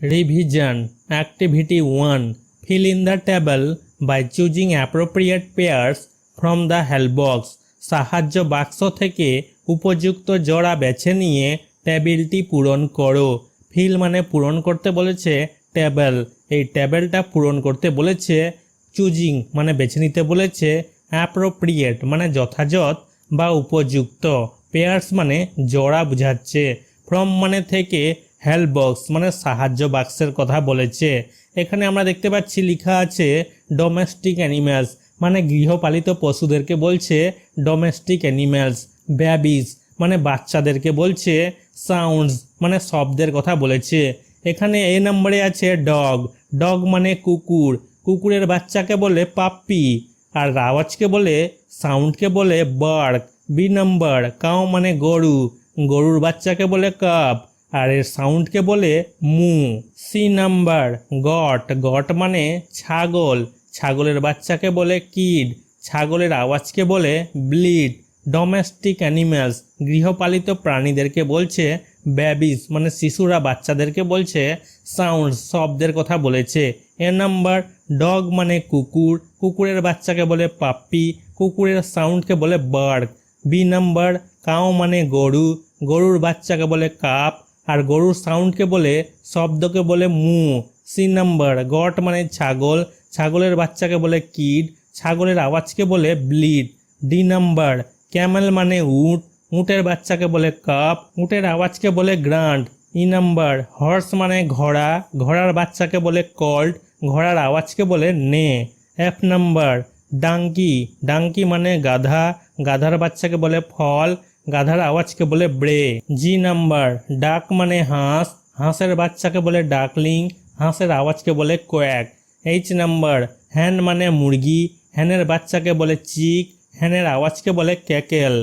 Revision Activity 1. Fill in the table by choosing appropriate pairs from the help box. সাহায্য বাক্স থেকে উপযুক্ত জোড়া বেছে নিয়ে টেবিলটি পূরণ করো। ফিল মানে পূরণ করতে বলেছে টেবিল, এই টেবিলটা পূরণ করতে বলেছে। চুজিং মানে বেছে নিতে বলেছে। অ্যাপ্রোপ্রিয়েট মানে যথাযথ বা উপযুক্ত। পেয়ার্স মানে জোড়া বোঝাচ্ছে। ফ্রম মানে থেকে, হেল্প বক্স মানে সাহায্য বাক্সের কথা বলেছে। এখানে আমরা দেখতে পাচ্ছি লেখা আছে ডোমেস্টিক অ্যানিম্যালস মানে গৃহপালিত পশুদেরকে বলছে ডোমেস্টিক অ্যানিম্যালস। বেবিজ মানে বাচ্চাদেরকে বলছে। সাউন্ডস মানে শব্দের কথা বলেছে। এখানে এ নম্বরে আছে ডগ। ডগ মানে কুকুর, কুকুরের বাচ্চাকে বলে পাপ্পি। আর আওয়াজকে বলে, সাউন্ডকে বলে বার্ক। বি নম্বর কাউ মানে গরু, গরুর বাচ্চাকে বলে কাপ আর এর সাউন্ডকে বলে মু। C number goat. গট মানে ছাগল, ছাগলের বাচ্চাকে বলে কিড, ছাগলের আওয়াজকে বলে ব্লিড। ডোমেস্টিক অ্যানিম্যালস গৃহপালিত প্রাণীদেরকে বলছে বেবিস মানে শিশুরা বাচ্চাদেরকে বলছে সাউন্ড শব্দের কথা বলেছে। এ নাম্বার ডগ মানে কুকুর, কুকুরের বাচ্চাকে বলে পাপ্পি, কুকুরের সাউন্ডকে বলে বার্ক। বি নাম্বার কাউ মানে গরু, গরুর বাচ্চাকে বলে কাপ আর গরুর সাউন্ডকে বলে শব্দকে বলে মু। সি নাম্বার গট মানে ছাগল, ছাগলের বাচ্চাকে বলে কিড, ছাগলের আওয়াজকে বলে ব্লিড। ডি নাম্বার ক্যামেল মানে উট, উটের বাচ্চাকে বলে কাপ, উটের আওয়াজকে বলে গ্রান্ট। ই নাম্বার হর্স মানে ঘোড়া, ঘোড়ার বাচ্চাকে বলে কল্ট, ঘোড়ার আওয়াজকে বলে নে। F number ডাঙ্কি। ডাঙ্কি মানে গাধা, গাধার বাচ্চাকে বলে ফল, গাধার আওয়াজকে বলে ব্রে। জি নাম্বার ডাক মানে হাঁস, হাঁসের বাচ্চাকে বলে ডাকলিং, হাঁসের আওয়াজকে বলে কোয়াক। এইচ নাম্বার হ্যান মানে মুরগি, হ্যানের বাচ্চাকে বলে চিক, হ্যানের আওয়াজকে বলে ক্যাকেল।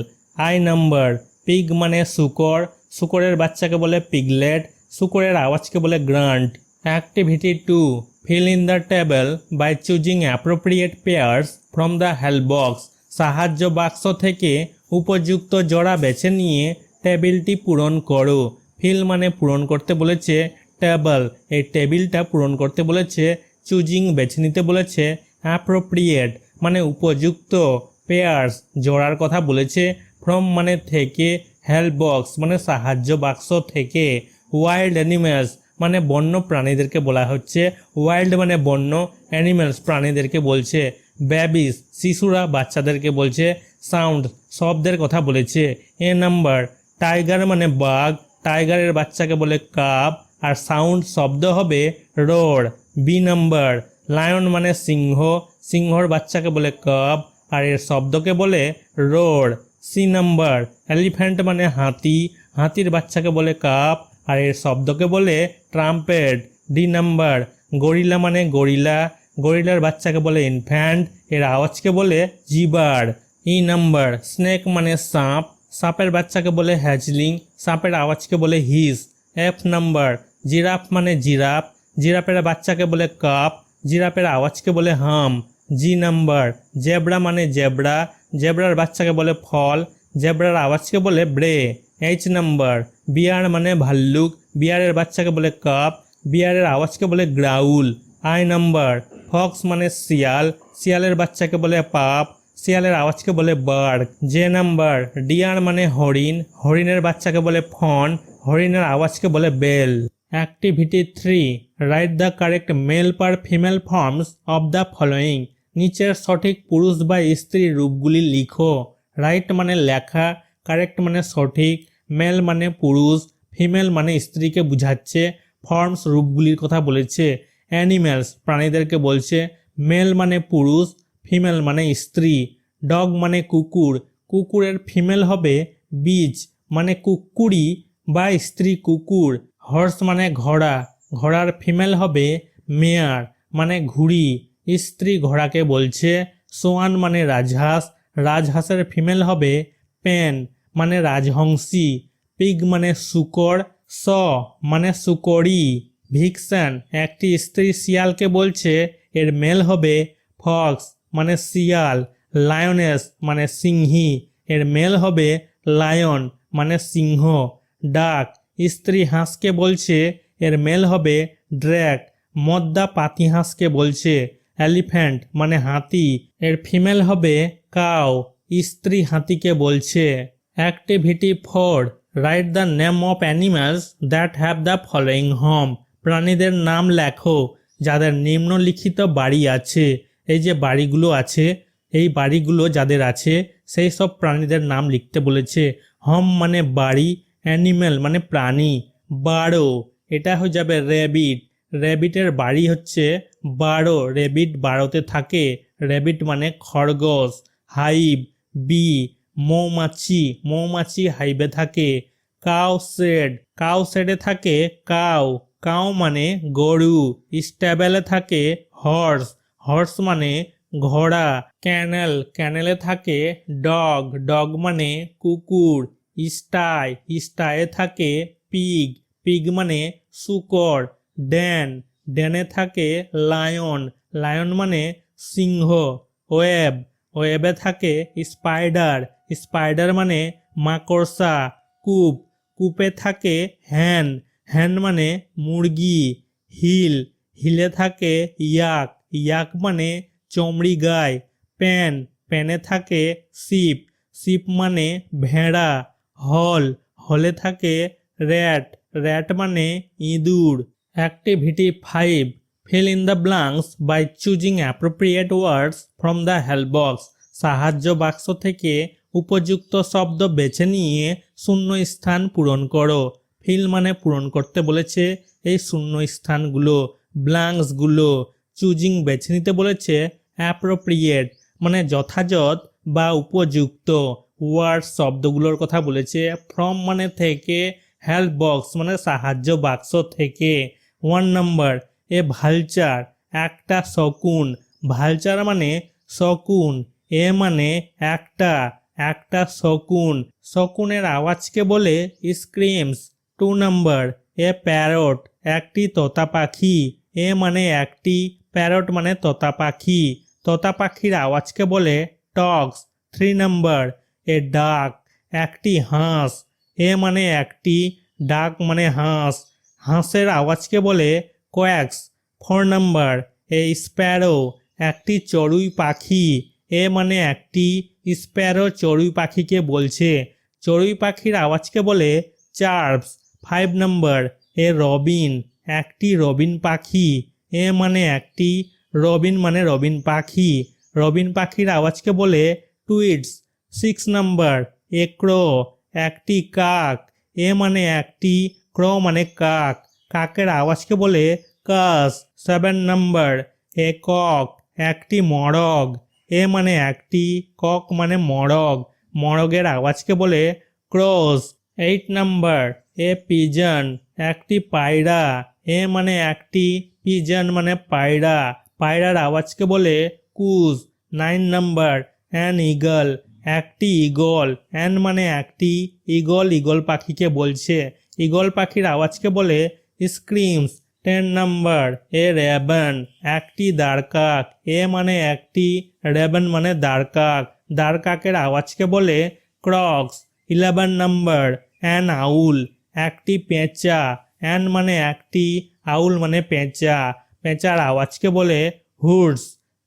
আই নাম্বার পিগ মানে শুকর, শুকরের বাচ্চাকে বলে পিগলেট, শুকরের আওয়াজকে বলে grant. Activity 2. Fill in the table by choosing appropriate pairs from the help box. সাহায্য বাক্স থেকে উপযুক্ত জোড়া বেছে নিয়ে টেবিলটি পূরণ করো। ফিল মানে পূরণ করতে বলেছে টেবল, এই টেবিলটা পূরণ করতে বলেছে। চুজিং বেছে নিতে বলেছে। অ্যাপ্রোপ্রিয়েট মানে উপযুক্ত। পেয়ার্স জোড়ার কথা বলেছে। ফ্রম মানে থেকে, হেল্প বক্স মানে সাহায্য বাক্স থেকে। ওয়াইল্ড অ্যানিম্যালস মানে বন্য প্রাণীদেরকে বলা হচ্ছে। ওয়াইল্ড মানে বন্য, অ্যানিম্যালস প্রাণীদেরকে বলছে। বেবিস শিশুরা বাচ্চাদেরকে বলছে। সাউন্ড শব্দের কথা বলেছে। এ নাম্বার টাইগার মানে বাঘ, টাইগারের বাচ্চাকে বলে কাপ আর সাউন্ড শব্দ হবে রোর। বি নাম্বার লায়ন মানে সিংহ, সিংহর বাচ্চাকে বলে কাপ আর এর শব্দকে বলে রোর। সি নাম্বার এলিফ্যান্ট মানে হাতি, হাতির বাচ্চাকে বলে কাপ আর এর শব্দকে বলে ট্রাম্পেট। ডি নাম্বার গরিলা মানে গরিলা, গরিলার বাচ্চাকে বলে ইনফ্যান্ট, এর আওয়াজকে বলে জিবার। ই নাম্বার স্নেক মানে সাপ, সাপের বাচ্চাকে বলে হ্যাজলিং, সাপের আওয়াজকে বলে হিস। এফ নাম্বার জিরাফ মানে জিরাফ, জিরাফের বাচ্চাকে বলে কাপ, জিরাফের আওয়াজকে বলে হাম। জি নাম্বার জেব্রা মানে জেব্রা, জেব্রার বাচ্চাকে বলে ফল, জেব্রার আওয়াজকে বলে ব্রে। এইচ নাম্বার বিয়ার মানে ভাল্লুক, বিয়ারের বাচ্চাকে বলে কাপ, বিয়ারের আওয়াজকে বলে গ্রাউল। আই নাম্বার ফক্স মানে শিয়াল, শিয়ালের বাচ্চাকে বলে পাপ, শিয়ালের আওয়াজকে বলে বার্ক। জে নাম্বার ডিয়ার মানে হরিণ, হরিণের বাচ্চাকে বলে ফন, হরিণের আওয়াজকে বলে bell. Activity 3. Write the correct male per female forms of the following. নিচের সঠিক পুরুষ বা স্ত্রী রূপগুলি লিখো। রাইট মানে লেখা, কারেক্ট মানে সঠিক, মেল মানে পুরুষ, ফিমেল মানে স্ত্রীকে বুঝাচ্ছে, ফর্মস রূপগুলির কথা বলেছে। অ্যানিম্যালস প্রাণীদেরকে বলছে। মেল মানে পুরুষ, ফিমেল মানে স্ত্রী। ডগ মানে কুকুর, কুকুরের ফিমেল হবে বিচ মানে কুকুরি বা স্ত্রী কুকুর। হর্স মানে ঘোড়া, ঘোড়ার ফিমেল হবে মেয়ার মানে ঘুড়ি, স্ত্রী ঘোড়াকে বলছে। সোয়ান মানে রাজহাঁস, রাজহাঁসের ফিমেল হবে পেন মানে রাজহংসী। পিগ মানে শূকর, স মানে শূকরী। ভিক্সান একটি স্ত্রী শিয়ালকে বলছে, এর মেল হবে ফক্স মানে শিয়াল। লায়নেস মানে সিংহী, এর মেল হবে লায়ন মানে সিংহ। ডাক স্ত্রী হাঁসকে বলছে, এর মেল হবে ড্র্যাগ মদ্দা পাতিহাঁসকে বলছে। এলিফ্যান্ট মানে হাতি, এর ফিমেল হবে কাউ, স্ত্রী হাতিকে বলছে। Activity 4, write the name of animals that have the following home. প্রাণীদের নাম লেখো যাদের নিম্নলিখিত বাড়ি আছে। এই যে বাড়িগুলো আছে, এই বাড়িগুলো যাদের আছে সেই সব প্রাণীদের নাম লিখতে বলেছে। হোম মানে বাড়ি, অ্যানিম্যাল মানে প্রাণী, বারো এটা হয়ে যাবে র্যাবিট, র্যাবিটের বাড়ি হচ্ছে বারো, র্যাবিট বারোতে থাকে, র্যাবিট মানে খরগোশ। হাইভ বি, মৌমাছি, মৌমাছি হাইভে থাকে। কাউ শেড, কাউ শেডে থাকে কাউ, কাউ মানে গরু। স্ট্যাবেলে থাকে হর্স, হর্স মানে ঘোড়া। ক্যানেল, ক্যানেলে থাকে ডগ, ডগ মানে কুকুর। স্টাই, স্টাইয়ে থাকে পিগ, পিগ মানে শূকর। ড্যান, ড্যানে থাকে লায়ন, লায়ন মানে সিংহ। ওয়েব, ওয়েবে থাকে স্পাইডার, স্পাইডার মানে মাকড়সা। কূপ, কূপে থাকে হ্যান, হ্যান মানে মুরগি। হিল, হিলে থাকে ইয়াক, ইয়াক মানে চমড়ি গায়। প্যান, প্যানে থাকে শিপ, শিপ মানে ভেড়া। হল, হলে থাকে র্যাট, র্যাট মানে ইঁদুর। Activity 5, fill in the blanks by choosing appropriate words from the help box. সাহায্য বাক্স থেকে উপযুক্ত শব্দ বেছে নিয়ে শূন্য স্থান পূরণ করো। ফিল মানে পূরণ করতে বলেছে এই শূন্য স্থানগুলো, ব্ল্যাঙ্কসগুলো। চুজিং বেছে নিতে বলেছে, অ্যাপ্রোপ্রিয়েট মানে যথাযথ বা উপযুক্ত। ওয়ার্ড শব্দগুলোর কথা বলেছে। ফ্রম মানে থেকে, হেল্প বক্স মানে সাহায্য বাক্স থেকে। 1 নম্বর, এ ভালচার একটা শকুন, ভালচার মানে শকুন। এ মানে একটা, একটা শকুন, শকুনের আওয়াজকে বলে স্ক্রিমস। 2 নম্বর, এ প্যারট একটি তোতা পাখি, এ মানে একটি, প্যারট মানে তোতা পাখি, তোতা পাখির আওয়াজকে বলে টক্স। 3 নম্বর, এ ডাক একটি হাঁস, এ মানে একটি, ডাক মানে হাঁস, হাঁসের আওয়াজকে বলে কোয়াক্স। 4 নম্বর, এ স্প্যারো একটি চড়ুই পাখি, এ মানে একটি, স্প্যারো চড়ুই পাখিকে বলছে, চড়ুই পাখির আওয়াজকে বলে চার্পস। 5 নম্বর, এ রবিন একটি রবিন পাখি, এ মানে একটি, রবিন মানে রবিন পাখি, রবিন পাখির আওয়াজকে বলে টুইটস। 6 নম্বর, এ ক্রো একটি কাক, এ মানে একটি, ক্রো মানে কাক, কাকের আওয়াজকে বলে কাস। 7 নম্বর, এ কক একটি মরগ, এ মানে একটি, কক মানে মরগ, মরগের আওয়াজকে বলে ক্রোস। 8 নম্বর, এ পিজন একটি পায়রা, এ মানে একটি, পিজন মানে পায়রা, পায়রার আওয়াজকে বলে কুজ। 9 নম্বর, অ্যান ইগল একটি ঈগল, অ্যান মানে একটি, ঈগল ঈগল পাখিকে বলছে, ঈগল পাখির আওয়াজকে বলে স্ক্রিমস। 10 নম্বর, এ রেবন একটি দাঁড়কাক, এ মানে একটি, রেবন মানে দাঁড়কাক, দাঁড়কাকের আওয়াজকে বলে ক্রক্স। 11 নম্বর, অ্যান আউল একটি পেঁচা, অ্যান মানে একটি, আউল মানে পেঁচা, পেঁচার আওয়াজকে বলে হুডস।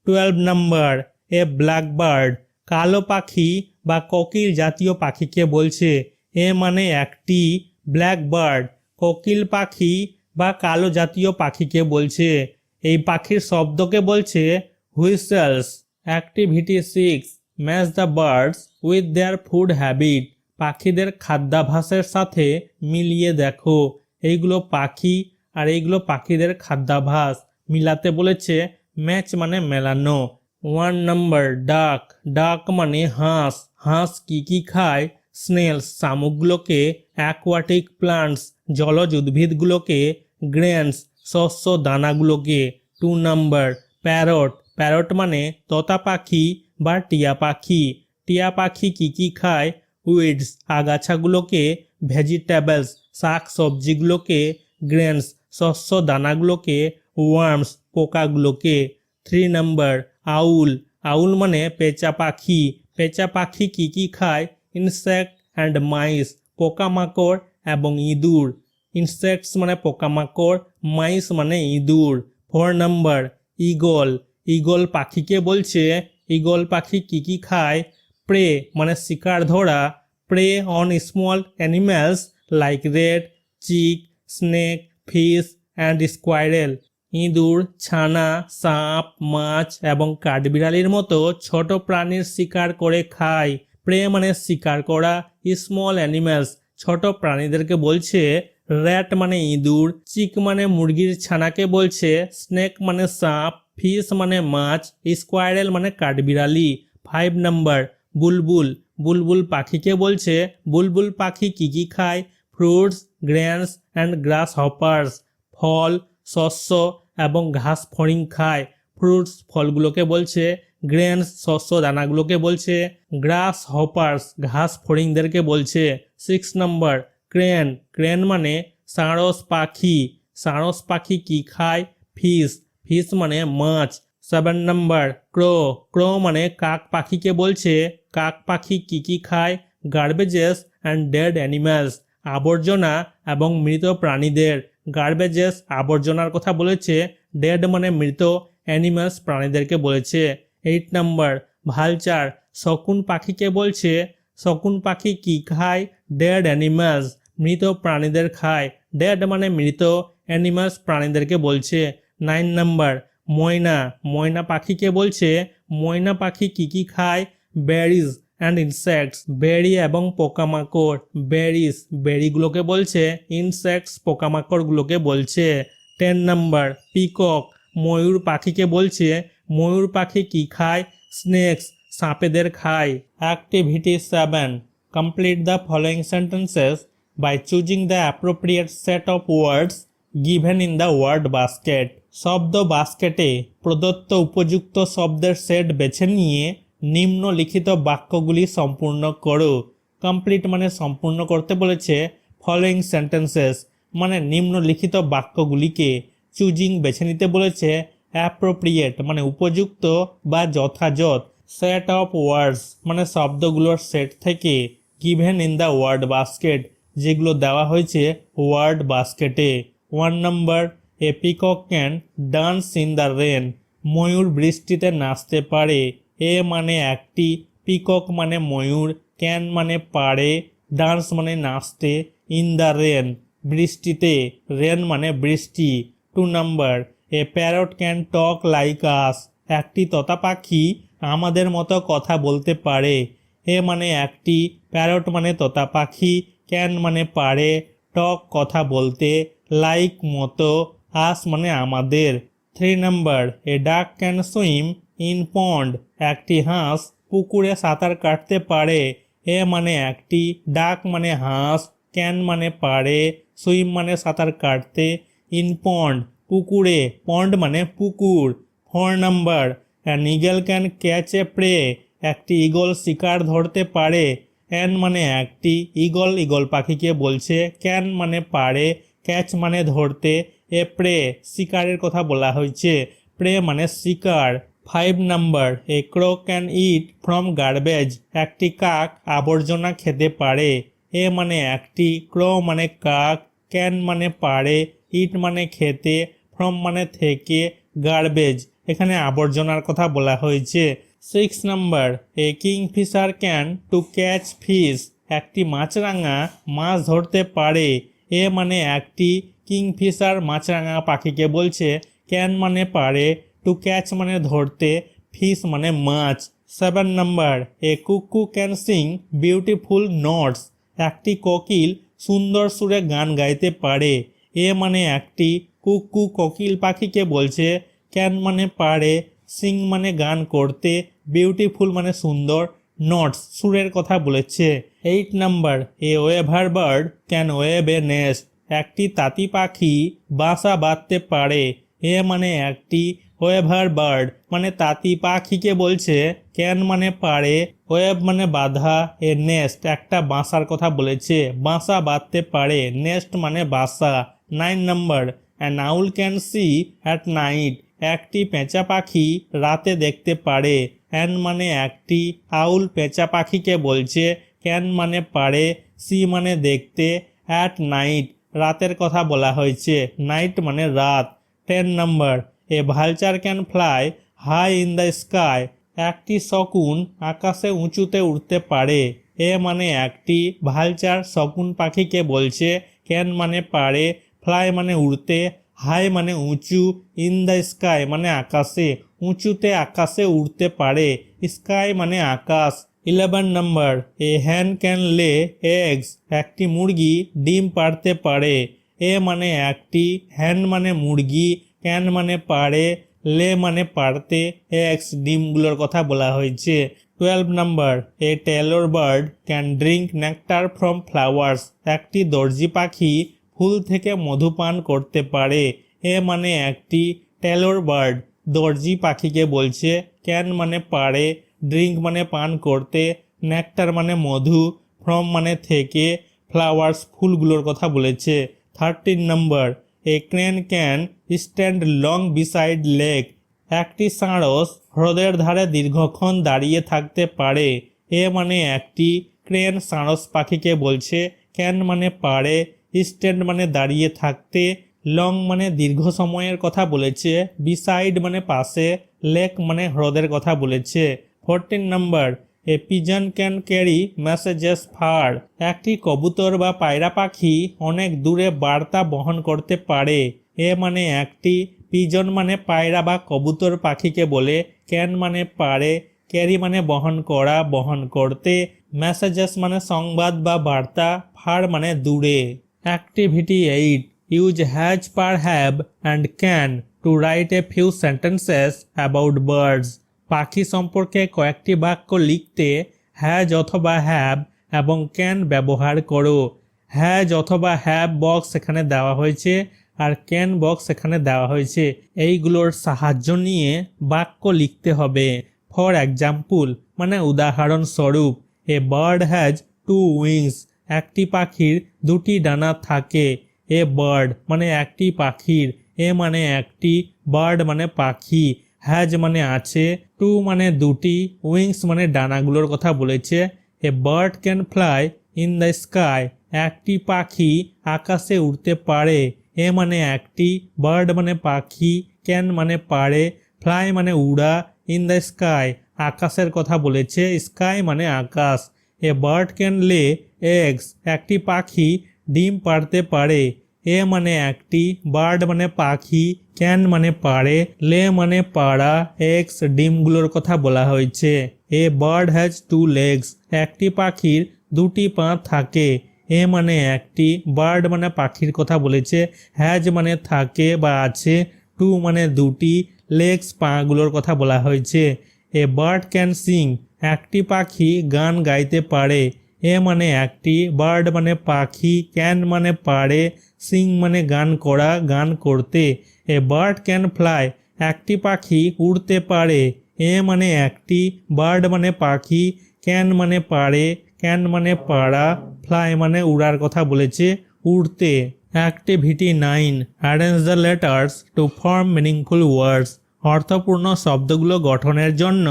12 নম্বর, এ ব্ল্যাকবার্ড কালো পাখি বা কোকিল জাতীয় পাখিকে বলছে, এ মানে একটি, ব্ল্যাকবার্ড কোকিল পাখি বা কালো জাতীয় পাখিকে বলছে, এই পাখির শব্দকে বলছে whistles. Activity 6, match the birds with their food habit. পাখিদের খাদ্যাভ্যাসের সাথে মিলিয়ে দেখো। এইগুলো পাখি আর এইগুলো পাখিদের খাদ্যাভ্যাস মিলাতে বলেছে। ম্যাচ মানে মেলানো। 1 নম্বর, ডাক, ডাক মানে হাঁস, হাঁস কি কি খায়? স্নেলস শামুকগুলোকে, অ্যাকোয়াটিক প্লান্টস জলজ উদ্ভিদগুলোকে, গ্রেনস শস্য দানাগুলোকে। 2 নম্বর, প্যারট, প্যারট মানে তোতা পাখি বা টিয়া পাখি, টিয়া পাখি কি কি খায়? উইডস আগাছাগুলোকে, ভেজিটেবলস শাক সবজিগুলোকে, গ্রেনস শস্য দানাগুলোকে, ওয়ার্মস পোকাগুলোকে। 3 নম্বর, আউল, আউল মানে পেঁচা পাখি, পেঁচা পাখি কি কি খায়? ইনসেক্ট অ্যান্ড মাইস পোকামাকড় এবং ইঁদুর। ইনসেক্টস মানে পোকামাকড়, মাইস মানে ইঁদুর। 4 নাম্বার ঈগল, ঈগল পাখিকে বলছে ঈগল পাখি কি খায়? প্রে মানে শিকার ধরা, prey on small animals like rat, chick, snake, fish and squirrel. ইঁদুর, ছানা, সাপ, মাছ এবং কাঠবিড়ালির মতো ছোট প্রাণীর শিকার করে খায়। প্রে মানে শিকার করা, স্মল অ্যানিম্যালস ছোট প্রাণীদেরকে বলছে, র্যাট মানে ইঁদুর, চিক মানে মুরগির ছানাকে বলছে, স্নেক মানে সাপ, ফিশ মানে মাছ, স্কোয়াইরেল মানে কাঠবিড়ালি। 5 নাম্বার বুলবুল, বুলবুল পাখিকে বলছে বুলবুল পাখি কি খায়? Fruits, grains and grass hoppers, ফল, শস্য এবং ঘাস ফড়িং খায়। ফ্রুটস ফলগুলোকে বলছে, গ্রেনস শস্য দানাগুলোকে বলছে, গ্রাস হপার্স ঘাস ফড়িংদেরকে বলছে। 6 নাম্বার ক্রেন, ক্রেন মানে সারস পাখি, সারস পাখি কি খায়? ফিশ, ফিশ মানে মাছ। 7 নাম্বার ক্রো, ক্রো মানে কাক পাখিকে বলছে কাক পাখি কি খায়? গার্বেজেস অ্যান্ড ডেড অ্যানিম্যালস, আবর্জনা এবং মৃত প্রাণীদের। গার্বেজেস আবর্জনার কথা বলেছে, ডেড মানে মৃত, অ্যানিম্যালস প্রাণীদেরকে বলেছে। 8 নাম্বার ভালচার, শকুন পাখিকে বলছে শকুন পাখি কি খায়? ডেড অ্যানিম্যালস, মৃত প্রাণীদের খায়। ডেড মানে মৃত, অ্যানিমালস প্রাণীদেরকে বলছে। 9 নাম্বার ময়না, ময়না পাখিকে বলছে ময়না পাখি কি খায়? বেরিজ অ্যান্ড ইনসেক্টস, বেরি এবং পোকামাকড়। বেরিজ বেরিগুলোকে বলছে, ইনসেক্টস পোকামাকড়গুলোকে বলছে। 10 নাম্বার পিকক, ময়ূর পাখিকে বলছে ময়ূর পাখি কি খায়? স্নেকস, সাপেদের খায়। Activity 7, complete the following sentences by choosing the appropriate set of words given in the word basket. শব্দ বাস্কেটে প্রদত্ত উপযুক্ত শব্দের সেট বেছে নিয়ে নিম্নলিখিত বাক্যগুলি সম্পূর্ণ করো। কমপ্লিট মানে সম্পূর্ণ করতে বলেছে, ফলোয়িং সেন্টেন্সেস মানে নিম্নলিখিত বাক্যগুলিকে, চুজিং বেছে নিতে বলেছে, অ্যাপ্রোপ্রিয়েট মানে উপযুক্ত বা যথাযথ, সেট অফ ওয়ার্ডস মানে শব্দগুলোর সেট থেকে, given in the word basket যেগুলো দেওয়া হয়েছে ওয়ার্ড বাস্কেটে। 1 number a peacock can dance in the rain, ময়ূর বৃষ্টিতে নাচতে পারে। এ মানে একটি, পিকক মানে ময়ূর, ক্যান মানে পারে, ডান্স মানে নাচতে, ইন দ্য রেন বৃষ্টিতে, রেন মানে বৃষ্টি। 2 number A parrot can talk like আস, একটি তোতা পাখি আমাদের মতো কথা বলতে পারে। এ মানে একটি, প্যারট মানে তোতা পাখি, ক্যান মানে পারে, টক কথা বলতে, লাইক মতো, আস মানে আমাদের। 3 নাম্বার এ ডাক ক্যান সুইম ইন পন্ড, একটি হাঁস পুকুরে সাঁতার কাটতে পারে। এ মানে একটি, ডাক মানে হাঁস, ক্যান মানে পারে, সুইম মানে সাঁতার কাটতে, ইন পন্ড পুকুরে, পন্ড মানে পুকুর। 4 number an eagle can catch a prey, একটি ঈগল শিকার ধরতে পারে। অ্যান মানে একটি, ঈগল ঈগল পাখিকে বলছে, ক্যান মানে পারে, ক্যাচ মানে ধরতে, এ প্রে শিকারের কথা বলা হয়েছে, প্রে মানে শিকার। 5 number a crow can eat from garbage, একটি কাক আবর্জনা খেতে পারে। এ মানে একটি, ক্রো মানে কাক, ক্যান মানে পারে, ইট মানে খেতে, ফ্রম মানে থেকে, গার্বেজ এখানে আবর্জনার কথা বলা হয়েছে। 6 number A Kingfisher can to catch fish, একটি মাছরাঙা মাছ ধরতে পারে। এ মানে একটি, কিংফিশার মাছরাঙা পাখিকে বলছে, ক্যান মানে পারে, টু ক্যাচ মানে ধরতে, ফিশ মানে মাছ। 7 নাম্বার এ কুকু ক্যান সিং বিউটিফুল নোটস, একটি কোকিল সুন্দর সুরে গান গাইতে পারে। এ মানে একটি, কুকু কোকিল পাখিকে বলছে, ক্যান মানে পারে, সিং মানে গান করতে, বিউটিফুল মানে সুন্দর, নোটস সুরের কথা বলেছে। 8 number a weaver bird can weave a nest, একটি তাঁতি পাখি বাসা বাঁধতে পারে। এ মানে একটি, ওয়েভার বার্ড মানে তাঁতি পাখিকে বলছে, ক্যান মানে পারে, ওয়েভ মানে বাঁধা, এ নেস্ট একটা বাসার কথা বলেছে, বাসা বাঁধতে পারে, নেস্ট মানে বাসা। 9 number an owl can see at night, একটি পেঁচা পাখি রাতে দেখতে পারে। অ্যান মানে একটি, আউল পেঁচা পাখিকে বলছে, ক্যান মানে পারে, সি মানে দেখতে, অ্যাট নাইট রাতের কথা বলা হয়েছে, নাইট মানে রাত। 10 number, a vulture can fly high in the sky, একটি শকুন আকাশে উঁচুতে উঠতে পারে। এ মানে একটি, ভালচার শকুন পাখিকে বলছে, ক্যান মানে পারে, ফ্লাই মানে উড়তে, হাই মানে উঁচু, ইন দ্য স্কাই মানে আকাশে, উঁচুতে আকাশে উড়তে পারে, স্কাই মানে আকাশ। 11 নাম্বার, এ হ্যান ক্যান লে এগস, একটি মুরগি ডিম পাড়তে পারে। এ মানে একটি, হ্যান মানে মুরগি, ক্যান মানে পারে, লে মানে পাড়তে, এগস ডিমগুলোর কথা বলা হয়েছে। 12 number, A Taylor bird can drink nectar from flowers, একটি দর্জি পাখি ফুল থেকে মধু পান করতে পারে। এ মানে একটি, টেলর বার্ড দর্জি পাখিকে বলছে, ক্যান মানে পারে, ড্রিঙ্ক মানে পান করতে, নেকটার মানে মধু, ফ্রম মানে থেকে, ফ্লাওয়ার্স ফুলগুলোর কথা বলেছে। 13 number, A crane can stand long beside lake, একটি সাঁড়স হ্রদের ধারে দীর্ঘক্ষণ দাঁড়িয়ে থাকতে পারে। এ মানে একটি, ক্রেন সাঁড়স পাখিকে বলছে, ক্যান মানে পারে, স্ট্যান্ড মানে দাঁড়িয়ে থাকতে, লং মানে দীর্ঘ সময়ের কথা বলেছে, বিসাইড মানে পাশে, লেক মানে হ্রদের কথা বলেছে। 14 number, a pigeon can carry messages far, একটি কবুতর বা পায়রা পাখি অনেক দূরে বার্তা বহন করতে পারে। এ মানে একটি, পিজন মানে পায়রা বা কবুতর পাখিকে বলে, ক্যান মানে পারে, ক্যারি মানে বহন করা, বহন করতে, মেসেজেস মানে সংবাদ বা বার্তা, ফার মানে দূরে। Activity 8, use has per have and can to write a few sentences about birds, পাখি সম্পর্কে কয়েকটি বাক্য লিখতে হ্যাজ অথবা হ্যাভ এবং ক্যান ব্যবহার করো। হ্যাজ অথবা হ্যাভ বক্স এখানে দেওয়া হয়েছে আর ক্যান বক্স এখানে দেওয়া হয়েছে। এইগুলোর সাহায্য নিয়ে বাক্য লিখতে হবে। ফর এক্সাম্পল মানে উদাহরণস্বরূপ, এ বার্ড হ্যাজ 2 উইংস, একটি পাখির 2টি ডানা থাকে। এ বার্ড মানে একটি পাখির, এ মানে একটি, বার্ড মানে পাখি, হ্যাজ মানে আছে, 2 মানে 2টি, উইংস মানে ডানাগুলোর কথা বলেছে। A bird can fly in the sky, একটি পাখি আকাশে উড়তে পারে। এ মানে একটি, বার্ড মানে পাখি, ক্যান মানে পারে, ফ্লাই মানে উড়া, ইন দ্য স্কাই আকাশের কথা বলেছে, স্কাই মানে আকাশ। এ বার্ড ক্যান লে এগস, একটি পাখি ডিম পাড়তে পারে। এ মানে একটি, বার্ড মানে পাখি, ক্যান মানে পারে, লে মানে পাড়া, এগস ডিমগুলোর কথা বলা হয়েছে। এ বার্ড হ্যাজ 2 লেগস, একটি পাখির 2টি পা থাকে। এ মানে একটি, বার্ড মানে পাখির কথা বলেছে, হ্যাজ মানে থাকে বা আছে, 2 মানে 2টি, লেগস পাগুলোর কথা বলা হয়েছে। এ বার্ড ক্যান সিং, একটি পাখি গান গাইতে পারে। এ মানে একটি, বার্ড মানে পাখি, ক্যান মানে পারে, সিং মানে গান করা, গান করতে। এ বার্ড ক্যান ফ্লাই, একটি পাখি উড়তে পারে। এ মানে একটি, বার্ড মানে পাখি, ক্যান মানে পারে, ক্যান মানে পাড়া, ফ্লাই মানে উড়ার কথা বলেছে, উড়তে। Activity 9, arrange the letters to form meaningful ওয়ার্ডস, অর্থপূর্ণ শব্দগুলো গঠনের জন্য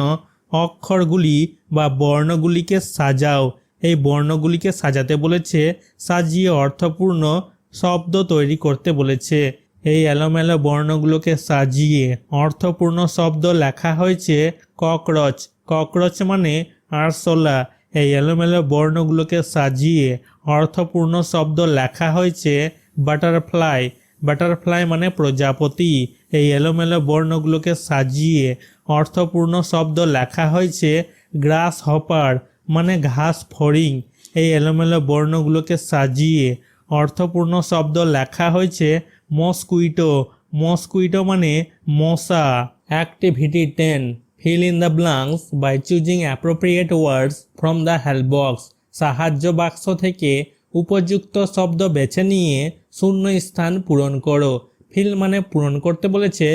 অক্ষরগুলি বা বর্ণগুলিকে সাজাও। এই বর্ণগুলিকে সাজাতে বলেছে, সাজিয়ে অর্থপূর্ণ শব্দ তৈরি করতে বলেছে। এই এলোমেলো বর্ণগুলোকে সাজিয়ে অর্থপূর্ণ শব্দ লেখা হয়েছে ককরচ। ককরচ মানে আরশোলা। এই এলোমেলো বর্ণগুলোকে সাজিয়ে অর্থপূর্ণ শব্দ লেখা হয়েছে বাটারফ্লাই। বাটারফ্লাই মানে প্রজাপতি। এই এলোমেলো বর্ণগুলোকে সাজিয়ে অর্থপূর্ণ শব্দ লেখা হয়েছে গ্রাস হপার মানে ঘাস ফড়িং। এই এলোমেলো বর্ণগুলোকে সাজিয়ে অর্থপূর্ণ শব্দ লেখা হয়েছে মসকুইটো। মসকুইটো মানে মশা। Activity 10, fill in the blanks by choosing appropriate words from the help box, সাহায্য বাক্স থেকে উপযুক্ত শব্দ বেছে নিয়ে শূন্য স্থান পূরণ করো। ফিল মানে পূরণ করতে বলেছে,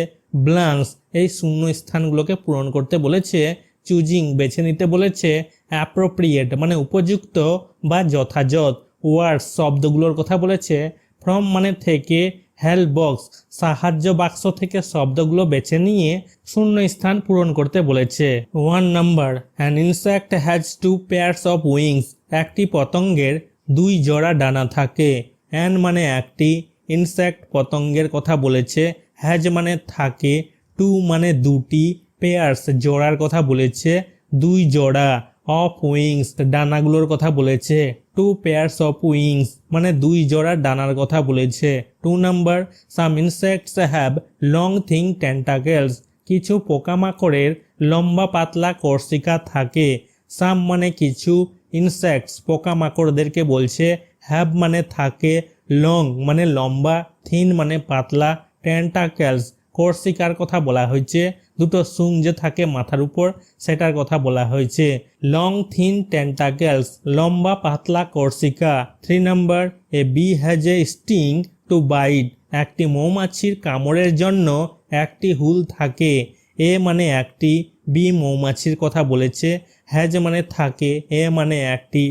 ব্ল্যাঙ্কস এই শূন্য স্থানগুলোকে পূরণ করতে বলেছে, চুজিং বেছে নিতে বলেছে, অ্যাপ্রোপ্রিয়েট মানে উপযুক্ত বা যথাযথ, ওয়ার্ডস শব্দগুলোর কথা বলেছে, ফ্রম মানে থেকে, হেল্প বক্স সাহায্য বাক্স থেকে শব্দগুলো বেছে নিয়ে শূন্য স্থান পূরণ করতে বলেছে। 1 number, an insect has 2 pairs of wings, একটি পতঙ্গের 2 জোড়া ডানা থাকে। অ্যান মানে একটি, ইনসেক্ট পতঙ্গের কথা বলেছে, হ্যাজ মানে থাকে, টু মানে দুটি, পেয়ার্স জোড়ার কথা বলেছে, দুই জোড়া, অফ উইংস ডানাগুলোর কথা বলেছে, টু পেয়ার্স অফ উইংস মানে দুই জোড়া ডানার কথা বলেছে। 2 number, some insects have long thing tentacles, কিছু পোকামাকড়ের লম্বা পাতলা কর্ষিকা থাকে। সাম মানে কিছু, ইনসেক্টস পোকামাকড়দেরকে বলছে, হ্যাভ মানে থাকে, লং মানে লম্বা, থিন মানে পাতলা, টেন্টাকেলস কর্ষিকার কথা বলা হয়েছে, দুটো সুং যে থাকে মাথার উপর সেটার কথা বলা হয়েছে। লং থিন টেন্টাকেলস লম্বা পাতলা কর্ষিকা। 3 number, a bee has a sting to bite, একটি মৌমাছির কামড়ের জন্য একটি হুল থাকে। এ মানে একটি, বি মৌমাছির কথা বলেছে, হ্যাজ মানে থাকে, এ মানে একটি,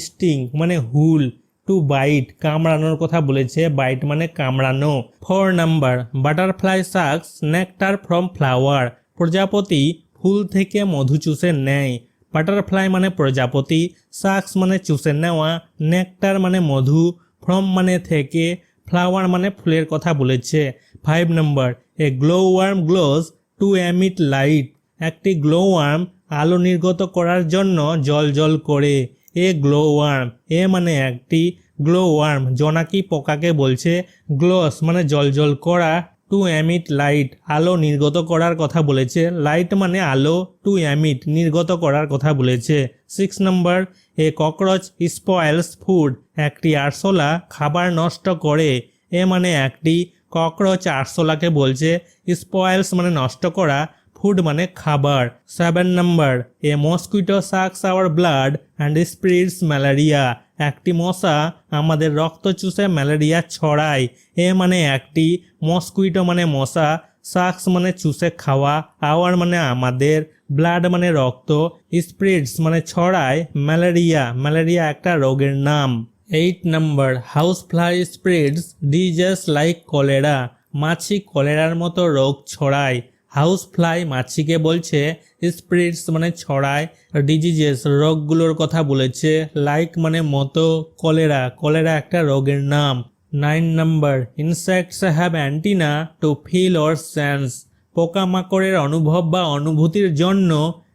স্টিং মানে হুল, টু বাইট কামড়ানোর কথা বলেছে, বাইট মানে কামড়ানো। 4 number, butterfly sucks nectar from flower, প্রজাপতি ফুল থেকে মধু চুষে নেয়। বাটারফ্লাই মানে প্রজাপতি, সাকস মানে চুষে নেওয়া, নেকটার মানে মধু, ফ্রম মানে থেকে, ফ্লাওয়ার মানে ফুলের কথা বলেছে। 5 number, a glow worm glows to emit light, একটি গ্লো ওয়ার্ম আলো নির্গত করার জন্য জল জল করে। এ গ্লো ওয়ার্ম, এ মানে একটি, গ্লো ওয়ার্ম জোনাকি পোকাকে বলছে, গ্লোস মানে জল জল করা, টু এমিট লাইট আলো নির্গত করার কথা বলেছে, লাইট মানে আলো, টু এমিট নির্গত করার কথা বলেছে। 6 number, a cockroach spoils food, একটি আরশোলা খাবার নষ্ট করে। এ মানে একটি, ককরোচ আরশোলাকে বলছে, স্পয়েলস মানে নষ্ট করা, ফুড মানে খাবার। 7 number, a mosquito sucks our blood and spreads malaria, একটি মশা আমাদের রক্ত চুষে ম্যালেরিয়া ছড়ায়। এ মানে একটি, মসকুইটো মানে মশা, সাকস মানে চুষে খাওয়া, আওয়ার মানে আমাদের, ব্লাড মানে রক্ত, স্প্রেডস মানে ছড়ায়, ম্যালেরিয়া ম্যালেরিয়া একটা রোগের নাম। 8 number, house fly spreads disease like cholera, মাছি কলেরার মতো রোগ ছড়ায়। হাউস ফ্লাই মাছিকে বলছে, স্প্রেডস মানে ছড়ায়, ডিজিজেস রোগগুলোর কথা বলেছে, লাইক মানে মতো, কলেরা কলেরা একটা রোগের নাম। 9 number, insects have antenna to feel or sense, পোকামাকড়ের অনুভব বা অনুভূতির জন্য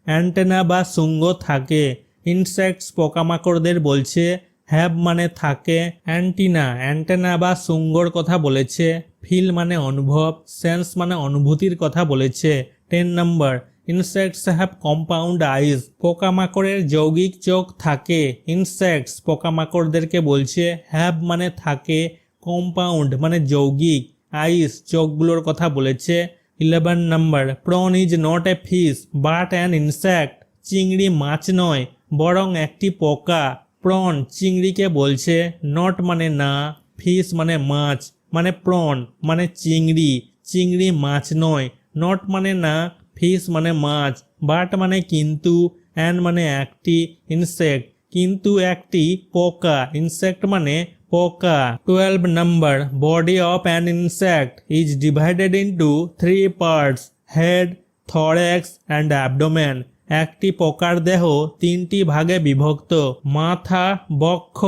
অ্যান্টেনা বা শুঙ্গ থাকে। ইনসেক্টস পোকামাকড়দের বলছে, হ্যাভ মানে থাকে, অ্যান্টিনা অ্যান্টেনা বা শুঙ্গর কথা বলেছে, ফিল মানে অনুভব, সেন্স মানে অনুভূতির কথা বলেছে। 10 নাম্বার, ইনসেক্টস হ্যাভ কম্পাউন্ড আইজ, পোকামাকড়ের যৌগিক চোখ থাকে। ইনসেক্টস পোকামাকড়দেরকে বলছে, হ্যাভ মানে থাকে, কম্পাউন্ড মানে যৌগিক, আইস চোখগুলোর কথা বলেছে। 11 number, prawn is not a fish but an insect, চিংড়ি মাছ নয় বরং একটি পোকা। প্রন চিংড়িকে বলছে, নট মানে না, ফিশ মানে মাছ, মানে প্রন মানে চিংড়ি, চিংড়ি মাছ নয়, নট মানে না, ফিশ মানে মাছ, বাট মানে কিন্তু, অ্যান মানে একটি, ইনসেক্ট কিন্তু একটি পোকা, ইনসেক্ট মানে পোকা। 12 number, body of an insect is divided into 3 parts, head, thorax and abdomen, একটি পোকার দেহ 3টি ভাগে বিভক্ত, মাথা, বক্ষ,